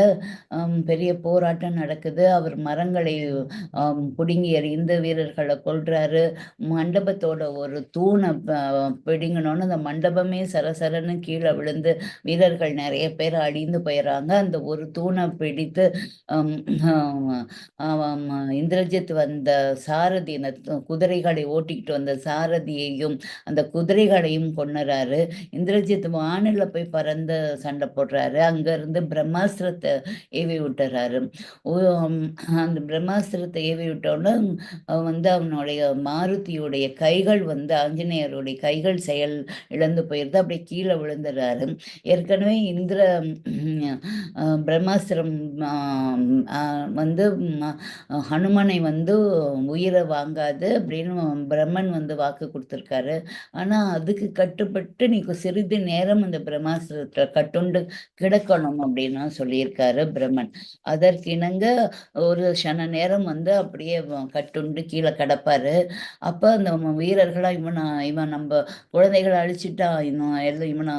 பெரிய போராட்டம் நடக்குது. அவர் மரங்களை பிடுங்கி எறிந்து வீரர்களை கொல்றாரு. மண்டபத்தோட ஒரு தூணை பிடிங்கணும்னு அந்த மண்டபமே சரசரன்னு கீழே விழுந்து வீரர்கள் நிறைய பேர் அழிந்து போயிடறாங்க. அந்த ஒரு தூணை பிடித்து இந்திரஜித் வந்த சாரதி, அந்த குதிரைகளை ஓட்டிக்கிட்டு வந்த சாரதியையும் அந்த குதிரைகளையும் கொன்னுறாரு. இந்திரஜித் வானில போய் பறந்து சண்டை போடுறாரு. அங்க இருந்து பிரம்மாஸ்திரத்தை ஏவி விட்டுறாரு. அந்த பிரம்மாஸ்திரத்தை ஏவி விட்டோன்னு வந்து அவன் இவனுடைய மாருதியுடைய கைகள் வந்து ஆஞ்சநேயருடைய கைகள் செயல் இழந்து போயிருது, அப்படியே கீழே விழுந்துடுறாரு. ஏற்கனவே இந்திர பிரம்மாஸ்திரம் வந்து ஹனுமனை வந்து உயிரை வாங்காது அப்படின்னு பிரம்மன் வந்து வாக்கு கொடுத்துருக்காரு. ஆனால் அதுக்கு கட்டுப்பட்டு நீ சிறிது நேரம் அந்த பிரம்மாஸ்திரத்தை கட்டுண்டு கிடக்கணும் அப்படின்னு சொல்லியிருக்காரு பிரம்மன். அதற்கிணங்க ஒரு க்ஷண நேரம் வந்து அப்படியே கட்டுண்டு கீழே கிடப்பாரு. அப்போ அந்த வீரர்களாக இவன் நம்ம குழந்தைகளை அழிச்சிட்டான், இன்னும் எல்லாம் இவனை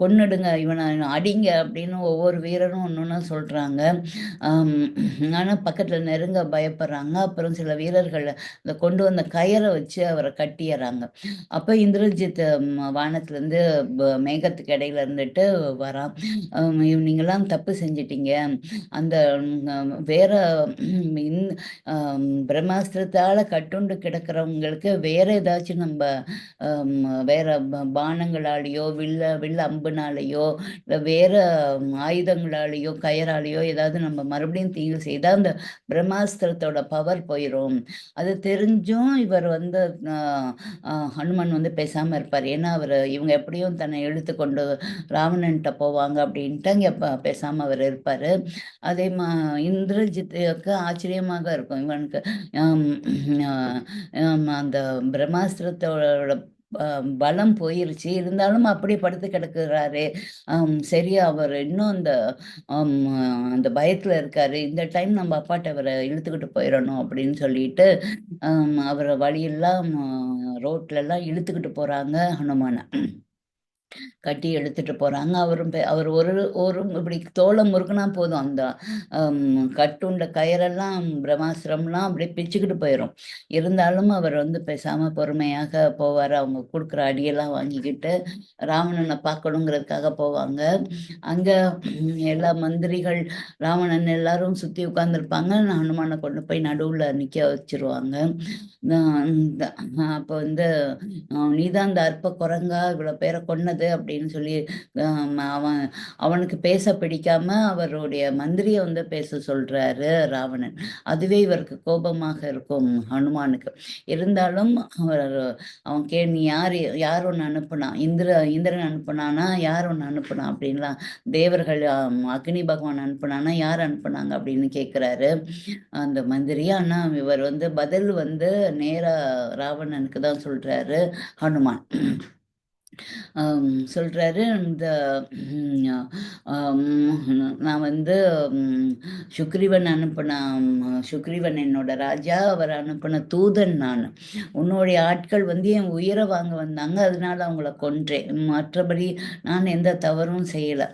கொன்னுடுங்க, இவனை அடிங்க அப்படின்னு ஒவ்வொரு வீரரும் ஒன்று ஒன்று சொல்கிறாங்க. ஆனால் பக்கத்தில் நெருங்க பயப்படுறாங்க. அப்புறம் சில வீரர்கள் இந்த கொண்டு வந்த கயரை வச்சு அவரை கட்டிடுறாங்க. அப்போ இந்திரஜித் வானத்துலேருந்து மேகத்துக்கு இடையில இருந்துட்டு வரான். நீங்களாம் தப்பு செஞ்சிட்டீங்க, அந்த வேற பிரம்மாஸ்திரத்தால் கட்டுண்டு கிடக்கிறவங்களுக்கு வேற ஏதாச்சும் நம்ம வேற பானங்களாலேயோ வில்ல அம்புனாலேயோ இல்லை வேற ஆயுதங்களாலேயோ கயராலேயோ ஏதாவது நம்ம மறுபடியும் தீங்கு செய்தால் அந்த பிரம்மாஸ்திரத்தோட பவர் போயிடும். அது தெரிஞ்சும் இவர் வந்து ஹனுமன் வந்து பேசாமல் இருப்பார். ஏன்னா இவங்க எப்படியும் தன்னை இழுத்து கொண்டு ராவணன்கிட்ட போவாங்க அப்படின்ட்டு அங்கே பேசாமல் அவர் இருப்பார். அதே இந்திரஜித்துக்கு ஆச்சரியமாக இருக்கும். இவனுக்கு அந்த பிரம்மாஸ்திரத்தோட பலம் போயிருச்சு, இருந்தாலும் அப்படி படுத்து கிடக்குறாரு. சரி, அவர் இன்னும் அந்த பயத்தில் இருக்காரு, இந்த டைம் நம்ம அப்பாட்ட அவரை இழுத்துக்கிட்டு போயிடணும் அப்படின்னு சொல்லிட்டு அவரை வழியெல்லாம் ரோட்லெல்லாம் இழுத்துக்கிட்டு போகிறாங்க ஹனுமானை. கட்டி எடுத்துட்டு போகிறாங்க. அவர் ஒரு ஒரு இப்படி தோலை முறுக்குனா போதும், அந்த கட்டுண்ட கயிறெல்லாம் பிரம்மாஸ்திரம்லாம் அப்படியே பிச்சுக்கிட்டு போயிடும். இருந்தாலும் அவர் வந்து பேசாமல் பொறுமையாக போவார். அவங்க கொடுக்குற அடியெல்லாம் வாங்கிக்கிட்டு ராவணனை பார்க்கணுங்கிறதுக்காக போவாங்க. அங்கே எல்லா மந்திரிகள் ராவணன் எல்லாரும் சுற்றி உட்காந்துருப்பாங்க. ஹனுமானை கொண்டு போய் நடுவில் நிற்க வச்சிருவாங்க. அப்போ வந்து நீதான் அந்த அற்ப குரங்கா இவ்வளோ பேரை கொன்னது அப்படின்னு சொல்லி அவனுக்கு பேச பிடிக்காம அவருடைய மந்திரியை வந்து பேச சொல்றாரு ராவணன். அதுவே இவருக்கு கோபமாக இருக்கும் ஹனுமானுக்கு. இருந்தாலும் அவன் நீ யார் ஒன்று அனுப்புனான், இந்திரன் அனுப்புனானா, யார் ஒன்று அனுப்புனான் அப்படின்லாம், தேவர்கள் அக்னி பகவான் அனுப்புனானா யார் அனுப்புனாங்க அப்படின்னு கேட்குறாரு அந்த மந்திரி. ஆனால் இவர் வந்து பதில் வந்து நேரா ராவணனுக்கு தான் சொல்றாரு ஹனுமான். சொல்றாரு, இந்த நான் வந்து சுக்ரீவன் சுக்ரீவன் என்னோட ராஜா, அவர் அனுப்பின தூதன் நான். உன்னுடைய ஆட்கள் வந்து என் உயிரை வாங்க வந்தாங்க, அதனால அவங்கள கொன்றேன். மற்றபடி நான் எந்த தவறும் செய்யலை.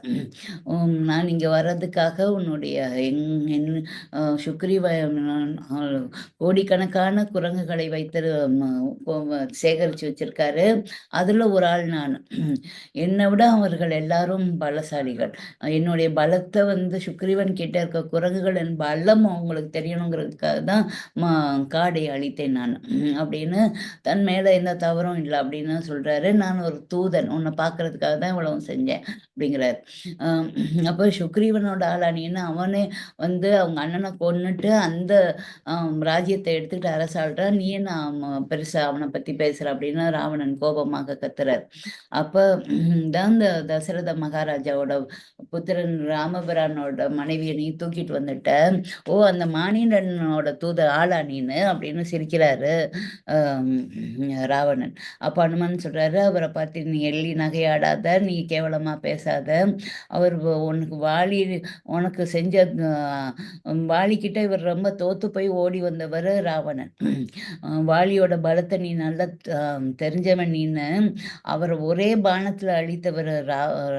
நான் இங்கே வர்றதுக்காக உன்னுடைய சுக்ரீவ கோடிக்கணக்கான குரங்குகளை வைத்து சேகரித்து வச்சிருக்காரு. அதில் ஒரு ஆள் நான். என்னை விட அவர்கள் எல்லாரும் பலசாலிகள். என்னுடைய பலத்தை வந்து சுக்ரீவன் கிட்ட இருக்க குரங்குகள் என் பலம் அவங்களுக்கு தெரியணுங்கிறதுக்காக தான் காடை அழித்தேன் நான் அப்படின்னு, தன் மேலே எந்த தவறும் இல்லை அப்படின்னு சொல்கிறாரு. நான் ஒரு தூதன், உன்னை பார்க்கறதுக்காக தான் இவ்வளவு செஞ்சேன் அப்படிங்கிறார். அப்போ சுக்ரீவனோட ஆளானின்னு அவனே வந்து அவங்க அண்ணனை கொன்னுட்டு அந்த ராஜ்யத்தை எடுத்துக்கிட்டு அரசாள்றான், நீயே நான் பெருசா அவனை பற்றி பேசுகிற அப்படின்னு ராவணன் கோபமாக கத்துறார். அப்போ தான் இந்த தசரத மகாராஜாவோட புத்திரன் ராமபிரானோட மனைவியை நீ தூக்கிட்டு வந்துட்ட, ஓ அந்த மானிடனோட ஆளா நீனு அப்படின்னு சிரிக்கிறாரு ராவணன். அப்போ அனுமன் சொல்றாரு, அவரை பார்த்து நீ எள்ளி நகையாடாத, நீ கேவலமா பேசாத, அவர் உனக்கு செஞ்ச வாலிக்கிட்ட இவர் ரொம்ப தோத்து போய் ஓடி வந்தவர் ராவணன். வாலியோட பலத்தை நீ நல்லா தெரிஞ்சவன் நீன்னு அவர் ஒரே பானத்தில் அழித்தவர்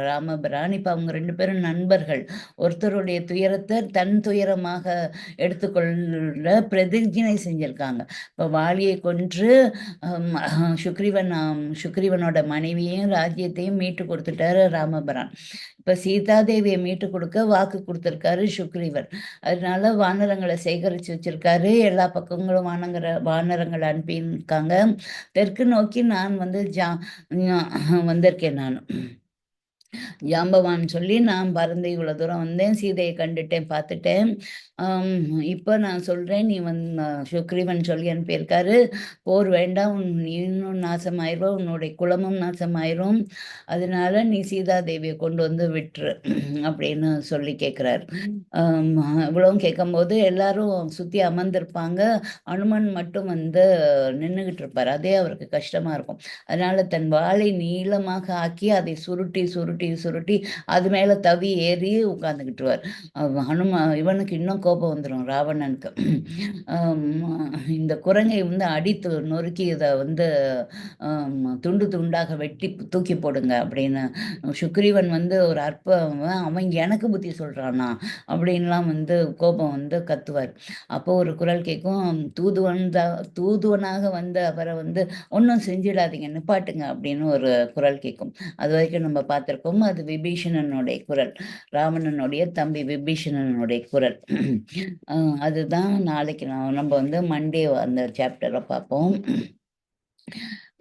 ராமபிரான். இப்போ அவங்க 2 பேரும் நண்பர்கள். ஒருத்தருடைய துயரத்தை தன் துயரமாக எடுத்துக்கொள்ள பிரதிஜ்ஞை செஞ்சிருக்காங்க. இப்போ வாலியை கொன்று சுக்ரீவனோட மனைவியையும் ராஜ்யத்தையும் மீட்டு கொடுத்துட்டாரு ராமபிரான். இப்போ சீதாதேவியை மீட்டு கொடுக்க வாக்கு கொடுத்துருக்காரு சுக்ரீவன். அதனால வானரங்களை சேகரித்து வச்சிருக்காரு. எல்லா பக்கங்களும் வானரங்களை அனுப்பியிருக்காங்க. தெற்கு நோக்கி நான் வந்து வந்திருக்கேன். நான் ஜாம்பவான் சொல்லி நான் பறந்து இவ்வளோ தூரம் வந்தேன், சீதையை கண்டுட்டேன், பார்த்துட்டேன். இப்ப நான் சொல்றேன், நீ சுக்ரீவன் சொல்லி அனுப்பியிருக்காரு, போர் வேண்டாம், நீ இன்னும் நாசமாயிருவ, உன்னுடைய குலமும் நாசமாயிரும், அதனால நீ சீதாதேவியை கொண்டு வந்து விட்டுரு அப்படின்னு சொல்லி கேட்குறாரு. இவ்வளவும் கேட்கும்போது எல்லாரும் சுற்றி அமர்ந்திருப்பாங்க, அனுமன் மட்டும் நின்றுகிட்டு இருப்பார். அதே அவருக்கு கஷ்டமா இருக்கும். அதனால தன் வாளை நீளமாக ஆக்கி அதை சுருட்டி சுருட்டி சுருட்டி அது மேல தவி ஏறி உட்கார்ந்துக்கிட்டுருவார். இவனுக்கு இன்னும் கோபம் வந்துடும், ராவணனுக்கு. இந்த குரங்கை அடித்து நொறுக்கி இதை துண்டு துண்டாக வெட்டி தூக்கி போடுங்க அப்படின்னு. சுக்ரீவன் ஒரு அவன் எனக்கு புத்தி சொல்றானா அப்படின்லாம் கோபம் கத்துவார். அப்போ ஒரு குரல் கேட்கும், தூதுவனாக அவரை ஒன்றும் செஞ்சிடாதீங்க, நிப்பாட்டுங்க அப்படின்னு ஒரு குரல் கேட்கும். அது வரைக்கும் நம்ம பார்த்திருக்கோம். அது விபீஷணனுடைய குரல், ராவணனுடைய தம்பி விபீஷணனுடைய குரல். அதுதான் நாளைக்கு நம்ம மண்டே அந்த சாப்டரை பார்ப்போம்.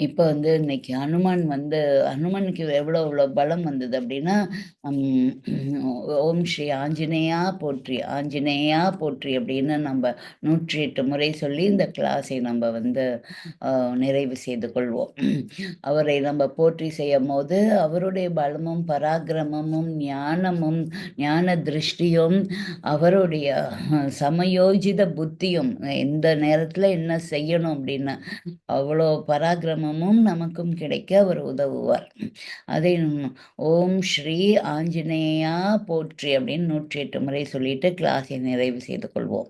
இப்போ இன்னைக்கு ஹனுமனுக்கு எவ்வளோ எவ்வளோ பலம் வந்தது அப்படின்னா, ஓம் ஸ்ரீ ஆஞ்சநேயா போற்றி, ஆஞ்சநேயா போற்றி அப்படின்னு நம்ம 108 முறை சொல்லி இந்த கிளாஸை நம்ம நிறைவு செய்து கொள்வோம். அவரை நம்ம போற்றி செய்யும் போது அவருடைய பலமும் பராக்கிரமமும் ஞானமும் ஞான திருஷ்டியும் அவருடைய சமயோஜித புத்தியும் எந்த நேரத்தில் என்ன செய்யணும் அப்படின்னு அவ்வளோ பராக்கிரமமும் நமக்கும் கிடைக்க அவர் உதவுவார். அதை ஓம் ஸ்ரீ ஆஞ்சநேயா போற்றி அப்படின்னு 108 முறை சொல்லிட்டு கிளாஸை நிறைவு செய்து கொள்வோம்.